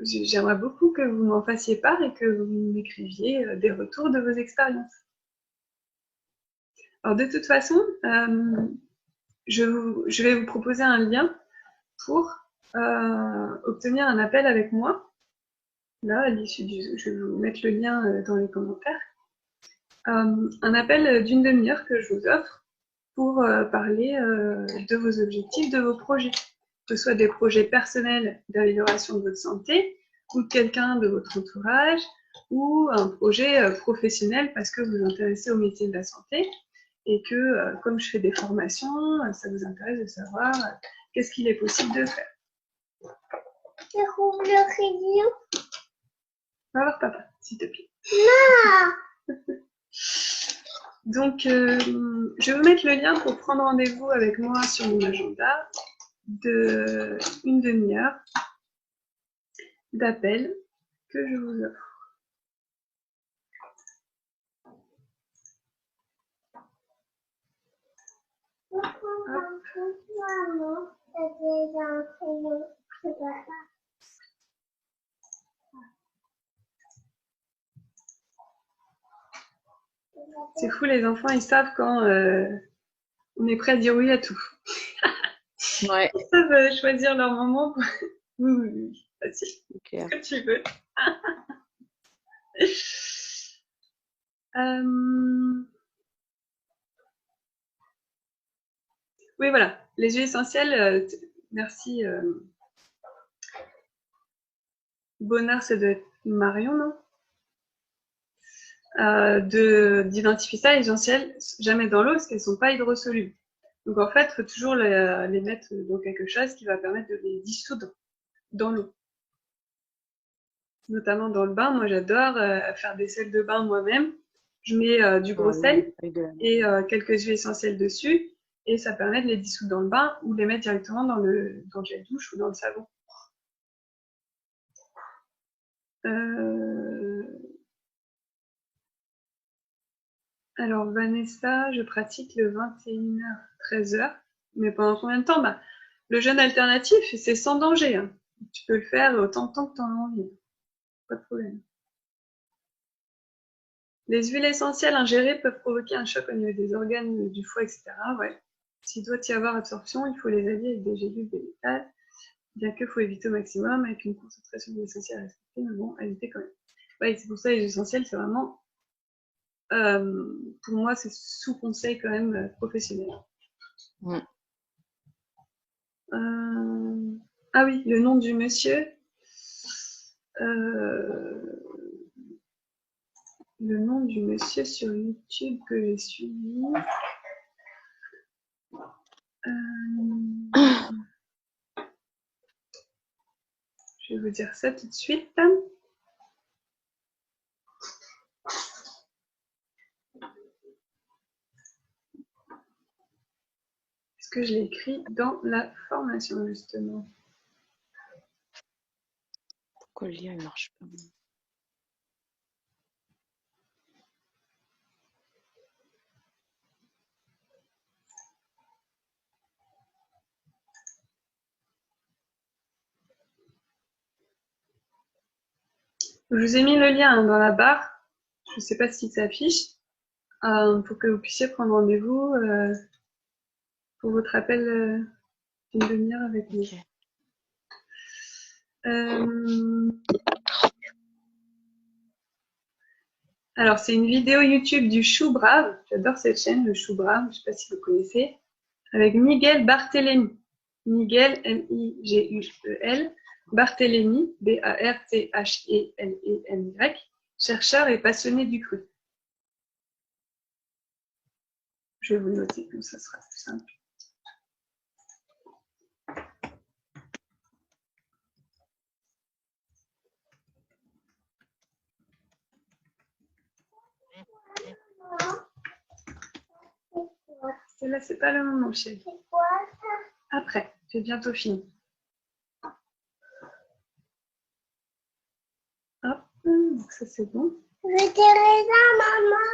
j'aimerais beaucoup que vous m'en fassiez part et que vous m'écriviez des retours de vos expériences. Alors de toute façon, je vais vous proposer un lien pour obtenir un appel avec moi. Là, à l'issue je vais vous mettre le lien dans les commentaires. Un appel d'une demi-heure que je vous offre pour parler de vos objectifs, de vos projets. Que ce soit des projets personnels d'amélioration de votre santé, ou de quelqu'un de votre entourage, ou un projet professionnel parce que vous vous intéressez au métier de la santé, et que comme je fais des formations, ça vous intéresse de savoir qu'est-ce qu'il est possible de faire. Va voir papa, s'il te plaît. Non. Donc, je vais vous mettre le lien pour prendre rendez-vous avec moi sur mon agenda d'une demi-heure d'appel que je vous offre. C'est fou, les enfants, ils savent quand on est prêt à dire oui à tout. Ouais. Ils savent choisir leur moment. Oui, facile. Okay. Ce que tu veux. Oui, voilà. Les huiles essentielles, merci. Bonnard, ça doit être Marion, non? D'identifier ça, les essentiels, jamais dans l'eau, parce qu'elles ne sont pas hydrosolubles. Donc en fait, il faut toujours les mettre dans quelque chose qui va permettre de les dissoudre dans l'eau. Notamment dans le bain, moi j'adore faire des sels de bain moi-même. Je mets du gros sel et quelques huiles essentielles dessus, et ça permet de les dissoudre dans le bain ou de les mettre directement dans le gel douche ou dans le savon. Alors Vanessa, je pratique le 21h-13h, mais pendant combien de temps? Le jeûne alternatif, c'est sans danger. Hein. Tu peux le faire autant de temps que tu en as envie. Pas de problème. Les huiles essentielles ingérées peuvent provoquer un choc au niveau des organes, du foie, etc. Ouais. S'il doit y avoir absorption, il faut les allier avec des gélules végétales, bien qu'il faut éviter au maximum avec une concentration d'huile essentielle respectée, mais bon, à éviter quand même. Ouais, c'est pour ça les huiles essentielles, c'est vraiment, pour moi, c'est sous conseil quand même professionnel. Ouais. Ah oui, le nom du monsieur. Le nom du monsieur sur YouTube que j'ai suivi. Je vais vous dire ça tout de suite. Est-ce que je l'ai écrit dans la formation, justement? Pourquoi le lien ne marche pas? Je vous ai mis le lien dans la barre. Je ne sais pas s'il s'affiche. Pour que vous puissiez prendre rendez-vous pour votre appel d'une demi-heure avec nous. Okay. Alors, c'est une vidéo YouTube du Chou Brave. J'adore cette chaîne, le Chou Brave. Je ne sais pas si vous connaissez. Avec Miguel Barthélémy. Miguel, M-I-G-U-E-L. Barthélémy, B-A-R-T-H-E-L-E-M-Y. Chercheur et passionné du cru. Je vais vous noter, comme ça sera plus simple. Là, c'est pas le moment, chérie. C'est quoi ça? Après, j'ai bientôt fini. Hop, donc ça c'est bon. Je dirais ça, maman.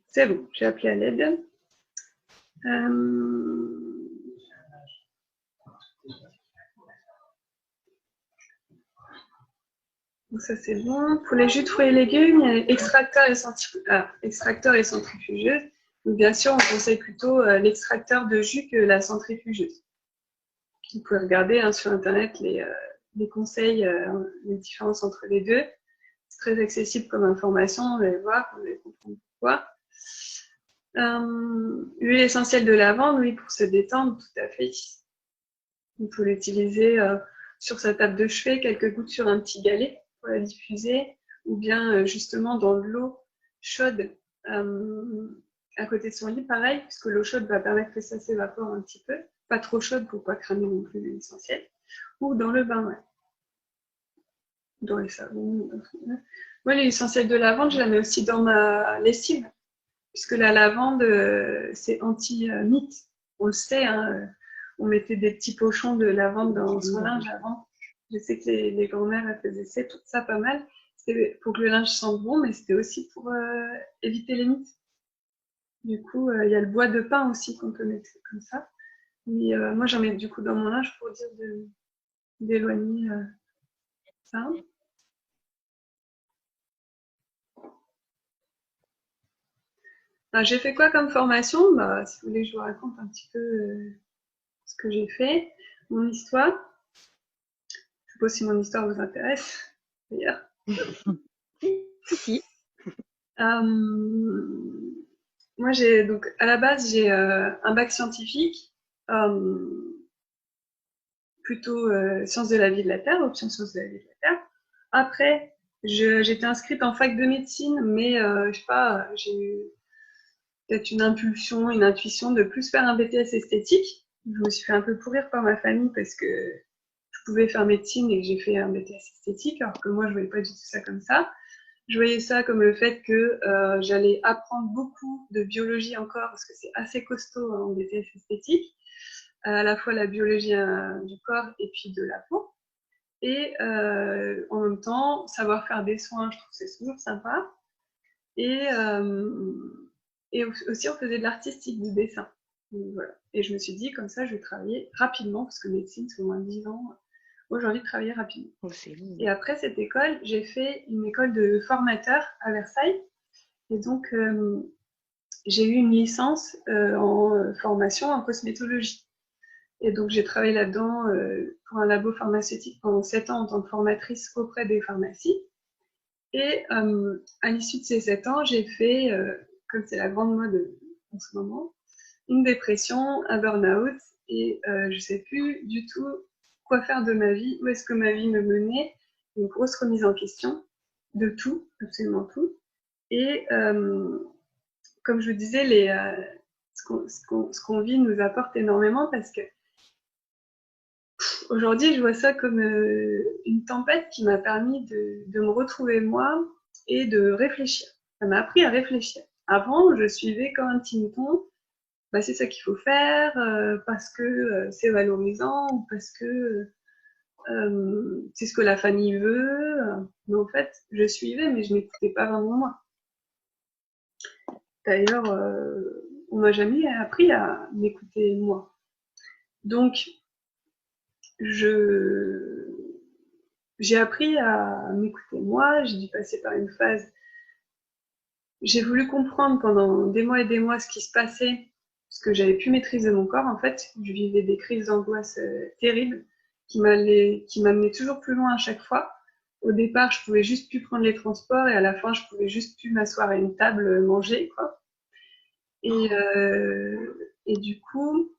C'est bon, j'ai appelé à l'aide. Donc ça c'est bon. Pour les jus de fruits et légumes, il y a extracteur et centrifugeuse. Donc bien sûr, on conseille plutôt l'extracteur de jus que la centrifugeuse. Vous pouvez regarder sur internet les conseils, les différences entre les deux. C'est très accessible comme information, vous allez voir, vous allez comprendre pourquoi. L'huile essentielle de lavande, oui, pour se détendre, tout à fait. On peut l'utiliser sur sa table de chevet, quelques gouttes sur un petit galet pour la diffuser, ou bien justement dans de l'eau chaude à côté de son lit, pareil, puisque l'eau chaude va permettre que ça s'évapore un petit peu, pas trop chaude pour pas cramer non plus l'huile essentielle, ou dans le bain, ouais. Dans les savons. Moi, l'huile essentielle de lavande, je la mets aussi dans ma lessive, puisque la lavande, c'est anti-mite. On le sait, hein, on mettait des petits pochons de lavande dans son linge avant. Je sais que les grand-mères, elles faisaient tout ça pas mal. C'était pour que le linge sente bon, mais c'était aussi pour éviter les mites. Du coup, il y a le bois de pin aussi qu'on peut mettre comme ça. Mais moi, j'en mets du coup dans mon linge pour dire d'éloigner ça. J'ai fait quoi comme formation? Si vous voulez, je vous raconte un petit peu ce que j'ai fait, mon histoire. Je sais pas si mon histoire vous intéresse, d'ailleurs. Si. Moi, donc à la base, j'ai un bac scientifique, plutôt sciences de la vie de la Terre, option sciences de la vie de la Terre. Après, j'étais inscrite en fac de médecine, mais je sais pas, j'ai eu peut-être une impulsion, une intuition de plus faire un BTS esthétique. Je me suis fait un peu pourrir par ma famille parce que je pouvais faire médecine et que j'ai fait un BTS esthétique, alors que moi, je voyais pas du tout ça comme ça. Je voyais ça comme le fait que j'allais apprendre beaucoup de biologie encore, parce que c'est assez costaud en BTS esthétique, à la fois la biologie du corps et puis de la peau. Et en même temps, savoir faire des soins, je trouve que c'est toujours sympa. Et aussi, on faisait de l'artistique, du dessin. Donc, voilà. Et je me suis dit, comme ça, je vais travailler rapidement, parce que médecine, c'est au moins 10 ans. Moi, j'ai envie de travailler rapidement. Oh, c'est lindo. Et après cette école, j'ai fait une école de formateur à Versailles. Et donc, j'ai eu une licence en formation en cosmétologie. Et donc, j'ai travaillé là-dedans pour un labo pharmaceutique pendant 7 ans en tant que formatrice auprès des pharmacies. Et à l'issue de ces 7 ans, j'ai fait, comme c'est la grande mode en ce moment, une dépression, un burn-out, et je ne sais plus du tout quoi faire de ma vie, où est-ce que ma vie me menait, une grosse remise en question de tout, absolument tout. Et comme je vous disais, ce qu'on vit nous apporte énormément parce que aujourd'hui, je vois ça comme une tempête qui m'a permis de me retrouver moi et de réfléchir. Ça m'a appris à réfléchir. Avant, je suivais comme un petit mouton. C'est ça qu'il faut faire parce que c'est valorisant ou parce que c'est ce que la famille veut. Mais en fait, je suivais, mais je n'écoutais pas vraiment moi. D'ailleurs, on m'a jamais appris à m'écouter moi. Donc, j'ai appris à m'écouter moi. J'ai dû passer par une phase. J'ai voulu comprendre pendant des mois et des mois ce qui se passait, parce que j'avais plus maîtrise de mon corps. En fait, je vivais des crises d'angoisse terribles qui m'amenaient toujours plus loin à chaque fois. Au départ, je pouvais juste plus prendre les transports et à la fin, je pouvais juste plus m'asseoir à une table manger, quoi. Et du coup,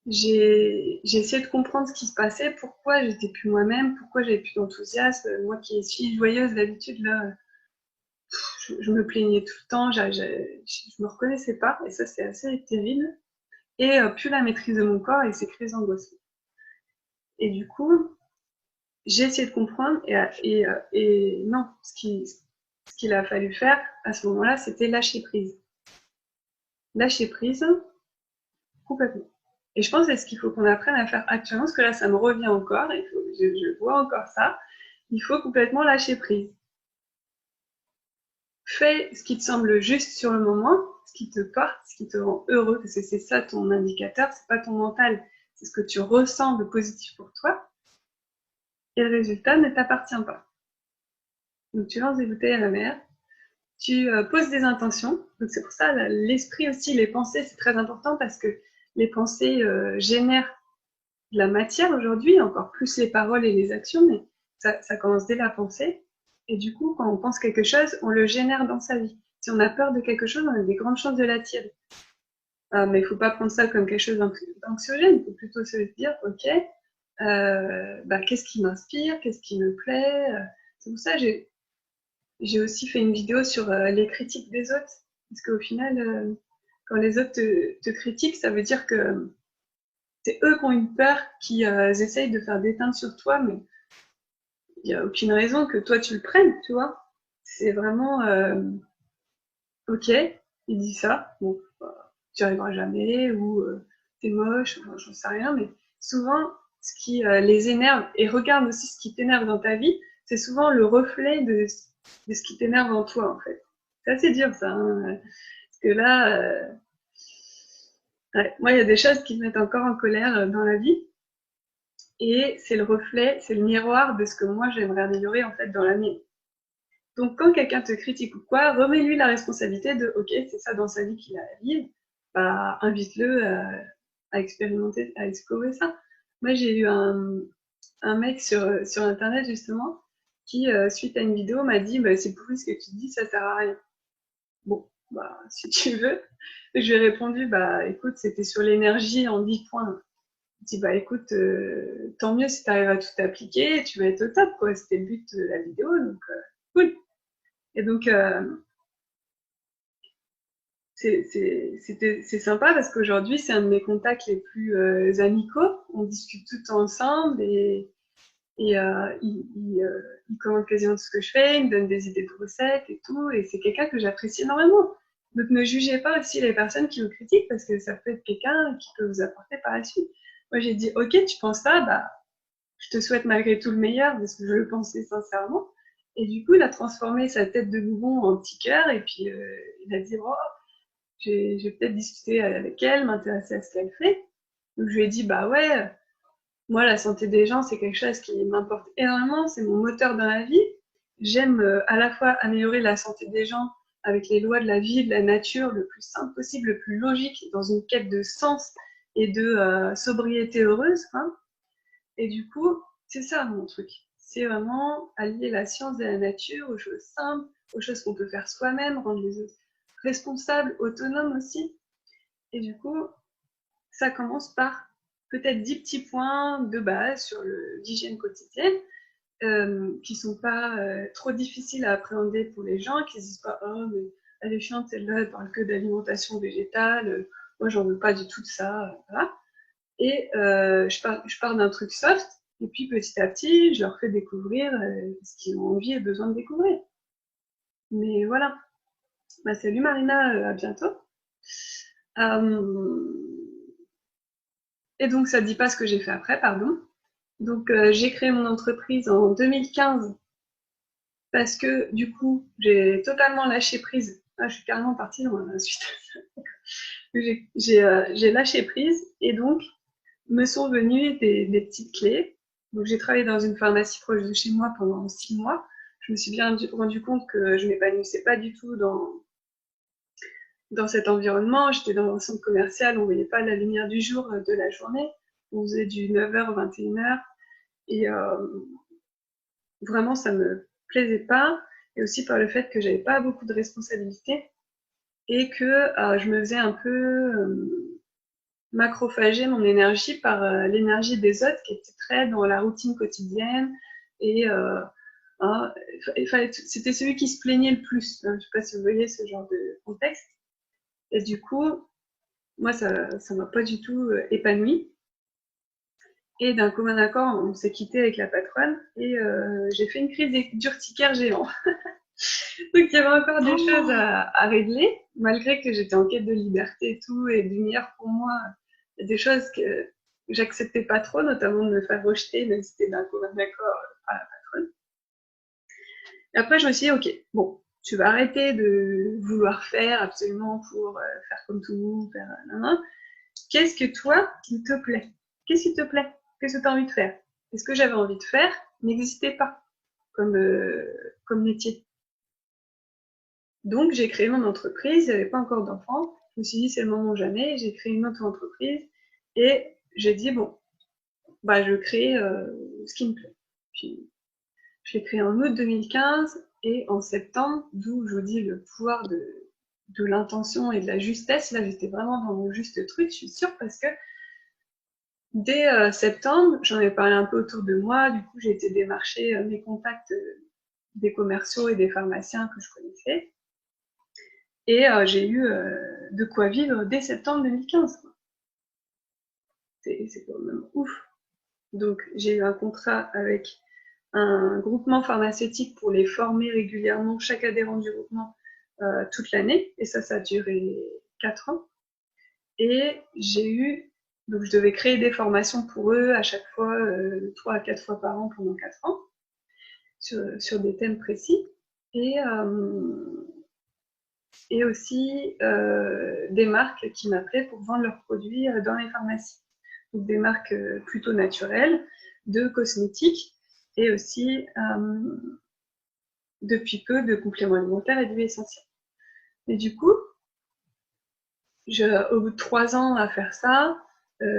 j'ai essayé de comprendre ce qui se passait, pourquoi j'étais plus moi-même, pourquoi j'avais plus d'enthousiasme. Moi qui suis joyeuse d'habitude, là, je me plaignais tout le temps, je me reconnaissais pas, et ça c'est assez terrible. Et plus la maîtrise de mon corps et ses crises angoissées. Et du coup, j'ai essayé de comprendre, et non, ce qu'il a fallu faire à ce moment-là, c'était lâcher prise. Lâcher prise complètement. Et je pense que c'est ce qu'il faut qu'on apprenne à faire actuellement, parce que là, ça me revient encore, je vois encore ça. Il faut complètement lâcher prise. fais ce qui te semble juste sur le moment, ce qui te porte, ce qui te rend heureux, parce que c'est ça ton indicateur, c'est pas ton mental, c'est ce que tu ressens de positif pour toi, et le résultat ne t'appartient pas. Donc tu lances des bouteilles à la mer, tu poses des intentions, donc c'est pour ça l'esprit aussi, les pensées, c'est très important parce que les pensées génèrent de la matière aujourd'hui, encore plus les paroles et les actions, mais ça commence dès la pensée. Et du coup, quand on pense quelque chose, on le génère dans sa vie. Si on a peur de quelque chose, on a des grandes chances de l'attirer. Mais il ne faut pas prendre ça comme quelque chose d'anxiogène, il faut plutôt se dire, ok, qu'est-ce qui m'inspire, qu'est-ce qui me plaît. C'est pour ça que j'ai aussi fait une vidéo sur les critiques des autres. Parce qu'au final, quand les autres te critiquent, ça veut dire que c'est eux qui ont une peur, qui essayent de faire déteindre sur toi, mais il n'y a aucune raison que toi tu le prennes, tu vois. C'est vraiment, ok, il dit ça, bon, tu n'y arriveras jamais, ou t'es moche, enfin, j'en sais rien, mais souvent, ce qui les énerve, et regarde aussi ce qui t'énerve dans ta vie, c'est souvent le reflet de ce qui t'énerve en toi, en fait. C'est assez dur, ça, hein, parce que là, ouais, moi, il y a des choses qui me mettent encore en colère dans la vie, et c'est le reflet, c'est le miroir de ce que moi, j'aimerais améliorer, en fait, dans la mienne. Donc, quand quelqu'un te critique ou quoi, remets-lui la responsabilité de, ok, c'est ça dans sa vie qu'il a à vivre, bah, invite-le à expérimenter, à explorer ça. Moi, j'ai eu un mec sur Internet, justement, qui, suite à une vidéo, m'a dit, bah, c'est pourri ce que tu dis, ça sert à rien. Bon, bah, si tu veux. Je lui ai répondu, bah, écoute, c'était sur l'énergie en 10 points. Je dis, bah, écoute, tant mieux si tu arrives à tout appliquer, tu vas être au top, quoi. C'était le but de la vidéo, donc, cool. Et donc, c'est sympa parce qu'aujourd'hui, c'est un de mes contacts les plus amicaux. On discute tout le temps ensemble il commande quasiment tout ce que je fais, il me donne des idées de recettes et tout. Et c'est quelqu'un que j'apprécie énormément. Donc, ne jugez pas aussi les personnes qui vous critiquent parce que ça peut être quelqu'un qui peut vous apporter par la suite. Moi, j'ai dit, ok, tu penses ça, bah, je te souhaite malgré tout le meilleur parce que je le pensais sincèrement. Et du coup, il a transformé sa tête de bourbon en petit cœur et puis il a dit, oh, je vais peut-être discuter avec elle, m'intéresser à ce qu'elle fait. Donc je lui ai dit, bah ouais, moi la santé des gens, c'est quelque chose qui m'importe énormément, c'est mon moteur dans la vie. J'aime à la fois améliorer la santé des gens avec les lois de la vie, de la nature, le plus simple possible, le plus logique, dans une quête de sens et de sobriété heureuse. Hein. Et du coup, c'est ça mon truc. C'est vraiment allier la science de la nature aux choses simples, aux choses qu'on peut faire soi-même, rendre les autres responsables, autonomes aussi. Et du coup, ça commence par peut-être 10 petits points de base sur l'hygiène quotidienne qui ne sont pas trop difficiles à appréhender pour les gens, qui ne se disent pas « Oh, mais elle est chiante, celle-là, elle parle que d'alimentation végétale, moi, j'en veux pas du tout de ça. » Voilà. Et je pars d'un truc soft, et puis petit à petit, je leur fais découvrir ce qu'ils ont envie et besoin de découvrir. Mais voilà. Bah, salut Marina, à bientôt. Et donc, ça ne dit pas ce que j'ai fait après, pardon. Donc, j'ai créé mon entreprise en 2015 parce que, du coup, j'ai totalement lâché prise. Ah, je suis carrément partie dans la suite. J'ai lâché prise et donc, me sont venues des petites clés. Donc, j'ai travaillé dans une pharmacie proche de chez moi pendant 6 mois. Je me suis bien rendu compte que je m'épanouissais pas du tout dans cet environnement. J'étais dans un centre commercial, on ne voyait pas la lumière du jour de la journée. On faisait du 9h au 21h. Et vraiment, ça me plaisait pas. Et aussi par le fait que j'avais pas beaucoup de responsabilités et que je me faisais un peu macrophager mon énergie par l'énergie des autres qui était très dans la routine quotidienne. Et c'était celui qui se plaignait le plus. Je ne sais pas si vous voyez ce genre de contexte. Et du coup, moi, ça m'a pas du tout épanouie. Et d'un commun accord, on s'est quitté avec la patronne et j'ai fait une crise d'urticaire géant. Donc il y avait encore des choses à régler, malgré que j'étais en quête de liberté et tout, et de lumière pour moi. Il y a des choses que j'acceptais pas trop, notamment de me faire rejeter, même si c'était d'un commun accord à la patronne. Et après, je me suis dit, ok, bon, tu vas arrêter de vouloir faire absolument pour faire comme tout le monde, faire nanana. Qu'est-ce que toi, qui te plaît? Qu'est-ce qui te plaît? Qu'est-ce que tu as envie de faire? Et ce que j'avais envie de faire n'existait pas comme métier. Donc, j'ai créé mon entreprise, il n'y avait pas encore d'enfants. Je me suis dit, c'est le moment ou jamais. J'ai créé une auto-entreprise et j'ai dit, bon, bah, je crée ce qui me plaît. Puis, je l'ai créé en août 2015 et en septembre, d'où je vous dis le pouvoir de l'intention et de la justesse. Là, j'étais vraiment dans mon juste truc, je suis sûre, parce que dès septembre, j'en ai parlé un peu autour de moi. Du coup, j'ai été démarcher mes contacts des commerciaux et des pharmaciens que je connaissais. Et j'ai eu de quoi vivre dès septembre 2015. C'est quand même ouf. Donc, j'ai eu un contrat avec un groupement pharmaceutique pour les former régulièrement, chaque adhérent du groupement, toute l'année. Et ça a duré 4 ans. Et donc je devais créer des formations pour eux à chaque fois, 3 à 4 fois par an pendant 4 ans, sur des thèmes précis. Et aussi des marques qui m'appelaient pour vendre leurs produits dans les pharmacies. Donc des marques plutôt naturelles, de cosmétiques, et aussi depuis peu de compléments alimentaires et d'huiles essentielles. Et du coup, au bout de 3 ans à faire ça,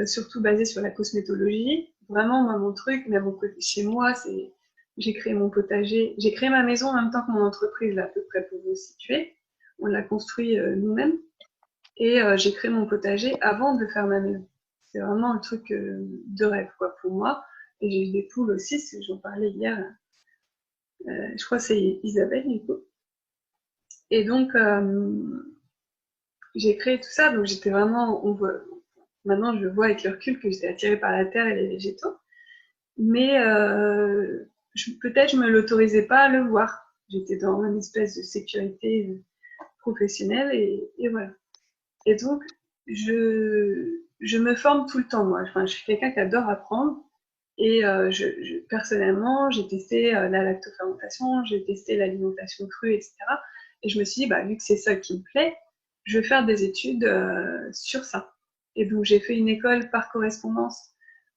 surtout basé sur la cosmétologie, vraiment moi mon truc, mais bon, chez moi, j'ai créé mon potager, j'ai créé ma maison en même temps que mon entreprise, là, à peu près pour vous situer. On l'a construit nous-mêmes, et j'ai créé mon potager avant de faire ma maison. C'est vraiment un truc de rêve, quoi, pour moi. Et j'ai eu des poules aussi, j'en parlais hier. Je crois que c'est Isabelle, du coup. Et donc, j'ai créé tout ça, donc j'étais vraiment, maintenant je vois avec le recul que j'étais attirée par la terre et les végétaux, mais peut-être je me l'autorisais pas à le voir. J'étais dans une espèce de sécurité professionnelle et voilà. Et donc je me forme tout le temps, moi. Enfin, je suis quelqu'un qui adore apprendre. Et personnellement, j'ai testé la lactofermentation, j'ai testé l'alimentation crue, etc. Et je me suis dit, bah, vu que c'est ça qui me plaît, je vais faire des études sur ça. Et donc, j'ai fait une école par correspondance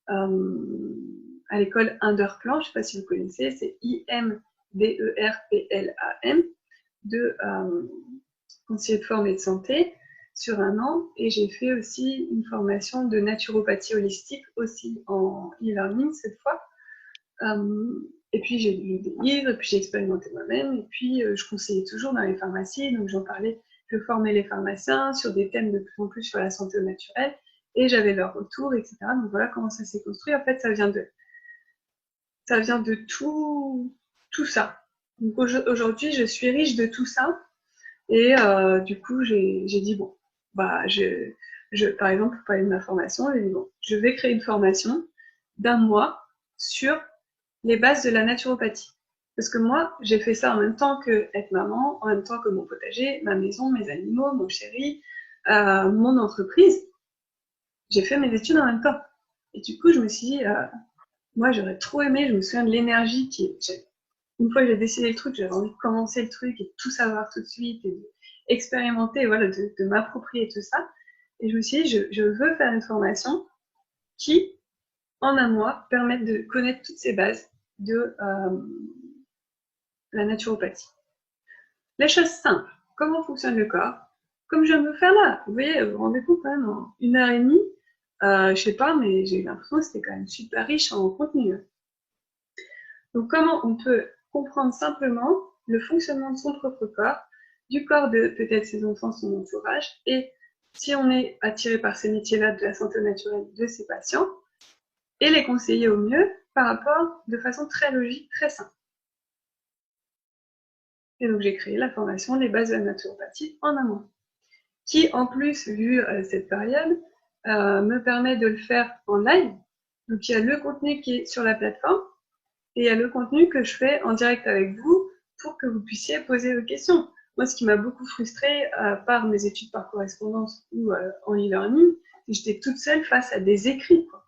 à l'école Inderplan, je ne sais pas si vous connaissez, c'est IMDERPLAM, de conseiller de forme et de santé, sur 1 an. Et j'ai fait aussi une formation de naturopathie holistique, aussi en e-learning cette fois. Et puis j'ai lu des livres, et puis j'ai expérimenté moi-même, et puis je conseillais toujours dans les pharmacies, donc j'en parlais, je formais les pharmaciens sur des thèmes de plus en plus sur la santé au naturel, et j'avais leur retour, etc. Donc voilà comment ça s'est construit. En fait, ça vient de tout ça. Donc aujourd'hui, je suis riche de tout ça, et du coup, j'ai dit, bon, bah, par exemple, pour parler de ma formation, j'ai dit, bon, je vais créer une formation d'1 mois sur les bases de la naturopathie. Parce que moi, j'ai fait ça en même temps que être maman, en même temps que mon potager, ma maison, mes animaux, mon chéri, mon entreprise. J'ai fait mes études en même temps. Et du coup, je me suis dit, moi, j'aurais trop aimé, je me souviens de l'énergie une fois que j'ai décidé le truc, j'avais envie de commencer le truc et de tout savoir tout de suite et d'expérimenter, voilà, de m'approprier tout ça. Et je me suis dit, je veux faire une formation qui, en 1 mois, permette de connaître toutes ces bases de la naturopathie. Les choses simples, comment fonctionne le corps, comme je viens de le faire là. Vous voyez, vous vous rendez compte quand même, en 1h30, je sais pas, mais j'ai eu l'impression que c'était quand même super riche en contenu. Donc comment on peut comprendre simplement le fonctionnement de son propre corps, du corps de peut-être ses enfants, son entourage, et si on est attiré par ces métiers-là de la santé naturelle de ses patients, et les conseiller au mieux par rapport de façon très logique, très simple. Et donc j'ai créé la formation Les bases de la naturopathie en 1 mois, qui en plus, vu cette période, me permet de le faire en live. Donc il y a le contenu qui est sur la plateforme, et il y a le contenu que je fais en direct avec vous pour que vous puissiez poser vos questions. Moi, ce qui m'a beaucoup frustrée par mes études par correspondance ou en e-learning, c'est que j'étais toute seule face à des écrits, quoi.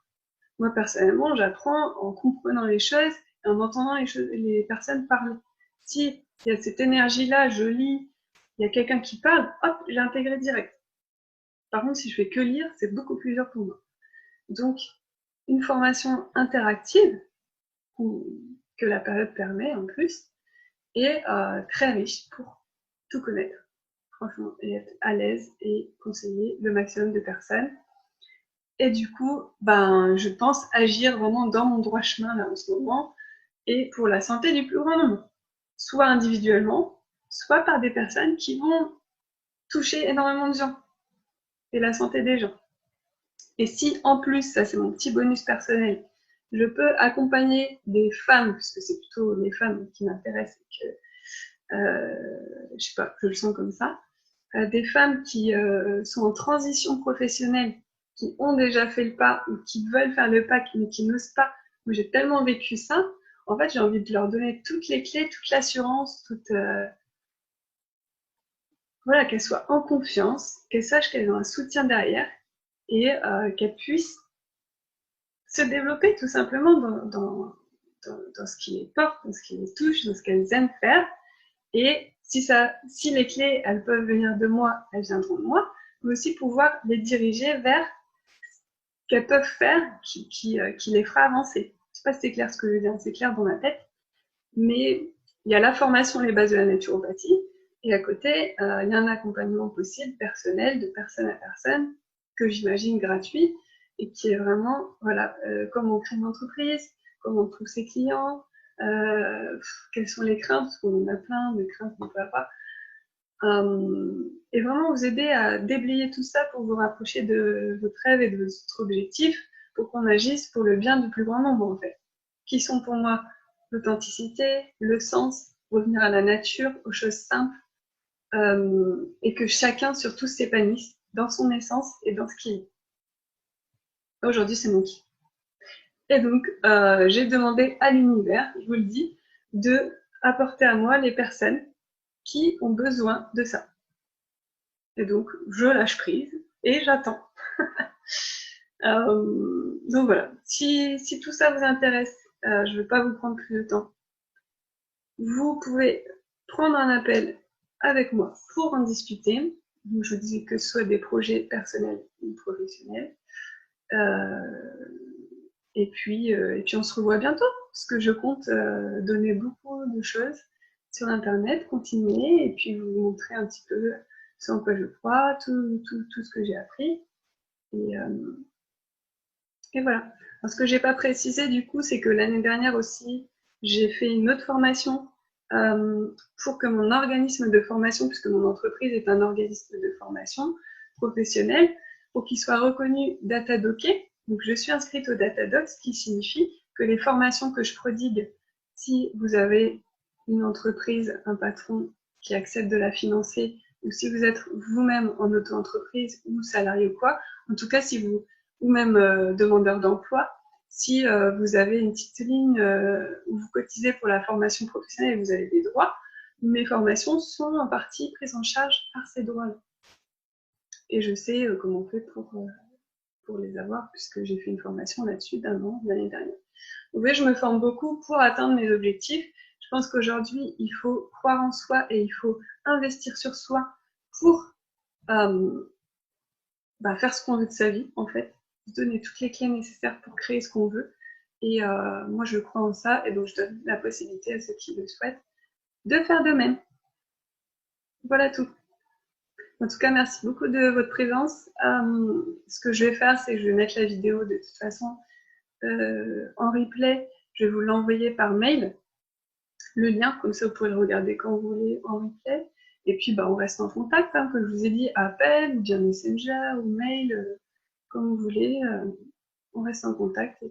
Moi, personnellement, j'apprends en comprenant les choses et en entendant les personnes parler. Si il y a cette énergie-là, je lis, il y a quelqu'un qui parle, hop, j'ai intégré direct. Par contre, si je fais que lire, c'est beaucoup plus dur pour moi. Donc, une formation interactive, que la période permet en plus, est très riche pour tout connaître, franchement, et être à l'aise et conseiller le maximum de personnes. Et du coup, ben, je pense agir vraiment dans mon droit chemin là en ce moment, et pour la santé du plus grand nombre, soit individuellement, soit par des personnes qui vont toucher énormément de gens, et la santé des gens. Et si en plus, ça c'est mon petit bonus personnel, je peux accompagner des femmes, puisque c'est plutôt les femmes qui m'intéressent, et que, je sais pas, je le sens comme ça, des femmes qui sont en transition professionnelle, qui ont déjà fait le pas ou qui veulent faire le pas mais qui n'osent pas. Moi, j'ai tellement vécu ça. En fait, j'ai envie de leur donner toutes les clés, toute l'assurance, voilà, qu'elles soient en confiance, qu'elles sachent qu'elles ont un soutien derrière et qu'elles puissent se développer tout simplement dans ce qui les porte, dans ce qui les touche, dans ce qu'elles aiment faire. Et si les clés, elles peuvent venir de moi, elles viendront de moi, mais aussi pouvoir les diriger vers ce qu'elles peuvent faire qui les fera avancer. Je ne sais pas si c'est clair ce que je veux dire, c'est clair dans ma tête, mais il y a la formation, les bases de la naturopathie, et à côté, il y a un accompagnement possible, personnel, de personne à personne, que j'imagine gratuit, et qui est vraiment, voilà, comment on crée une entreprise, comment on trouve ses clients, quelles sont les craintes, parce qu'on en a plein de craintes qu'on peut avoir. Et vraiment vous aider à déblayer tout ça pour vous rapprocher de votre rêve et de votre objectif, pour qu'on agisse pour le bien du plus grand nombre en fait. Qui sont pour moi l'authenticité, le sens, revenir à la nature, aux choses simples, et que chacun surtout s'épanouisse dans son essence et dans ce qu'il est. Aujourd'hui c'est mon kiff. Et donc, j'ai demandé à l'univers, je vous le dis, de apporter à moi les personnes qui ont besoin de ça. Et donc, je lâche prise et j'attends. Donc voilà, si tout ça vous intéresse, je ne vais pas vous prendre plus de temps. Vous pouvez prendre un appel avec moi pour en discuter. Donc, je vous disais que ce soit des projets personnels ou professionnels. Et puis on se revoit bientôt, parce que je compte donner beaucoup de choses sur Internet, continuer, et puis vous montrer un petit peu ce en quoi je crois, tout ce que j'ai appris. Et voilà. Alors, ce que j'ai pas précisé, du coup, c'est que l'année dernière aussi, j'ai fait une autre formation pour que mon organisme de formation, puisque mon entreprise est un organisme de formation professionnelle, pour qu'il soit reconnu Datadocké. Donc, je suis inscrite au Datadoc, ce qui signifie que les formations que je prodigue, si vous avez une entreprise, un patron qui accepte de la financer, ou si vous êtes vous-même en auto-entreprise ou salarié ou quoi, en tout cas, si vous, ou même demandeur d'emploi, si vous avez une petite ligne où vous cotisez pour la formation professionnelle et vous avez des droits, mes formations sont en partie prises en charge par ces droits-là. Et je sais comment on fait pour les avoir, puisque j'ai fait une formation là-dessus d'un an, l'année dernière. Vous voyez, je me forme beaucoup pour atteindre mes objectifs. Je pense qu'aujourd'hui, il faut croire en soi et il faut investir sur soi pour faire ce qu'on veut de sa vie, en fait. Se donner toutes les clés nécessaires pour créer ce qu'on veut. Et moi, je crois en ça, et donc je donne la possibilité à ceux qui le souhaitent de faire de même. Voilà tout. En tout cas, merci beaucoup de votre présence. Ce que je vais faire, c'est que je vais mettre la vidéo de toute façon en replay. Je vais vous l'envoyer par mail, le lien, comme ça vous pouvez le regarder quand vous voulez en replay. Et puis, on reste en contact, hein, comme je vous ai dit, appel, ou bien Messenger, ou mail, comme vous voulez. On reste en contact.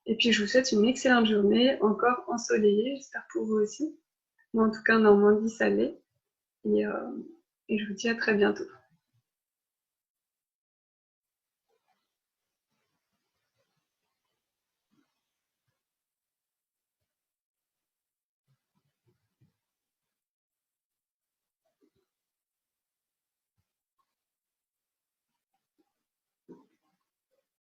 Et puis, je vous souhaite une excellente journée, encore ensoleillée, j'espère pour vous aussi. Moi, en tout cas, en Normandie, ça l'est. Et je vous dis à très bientôt.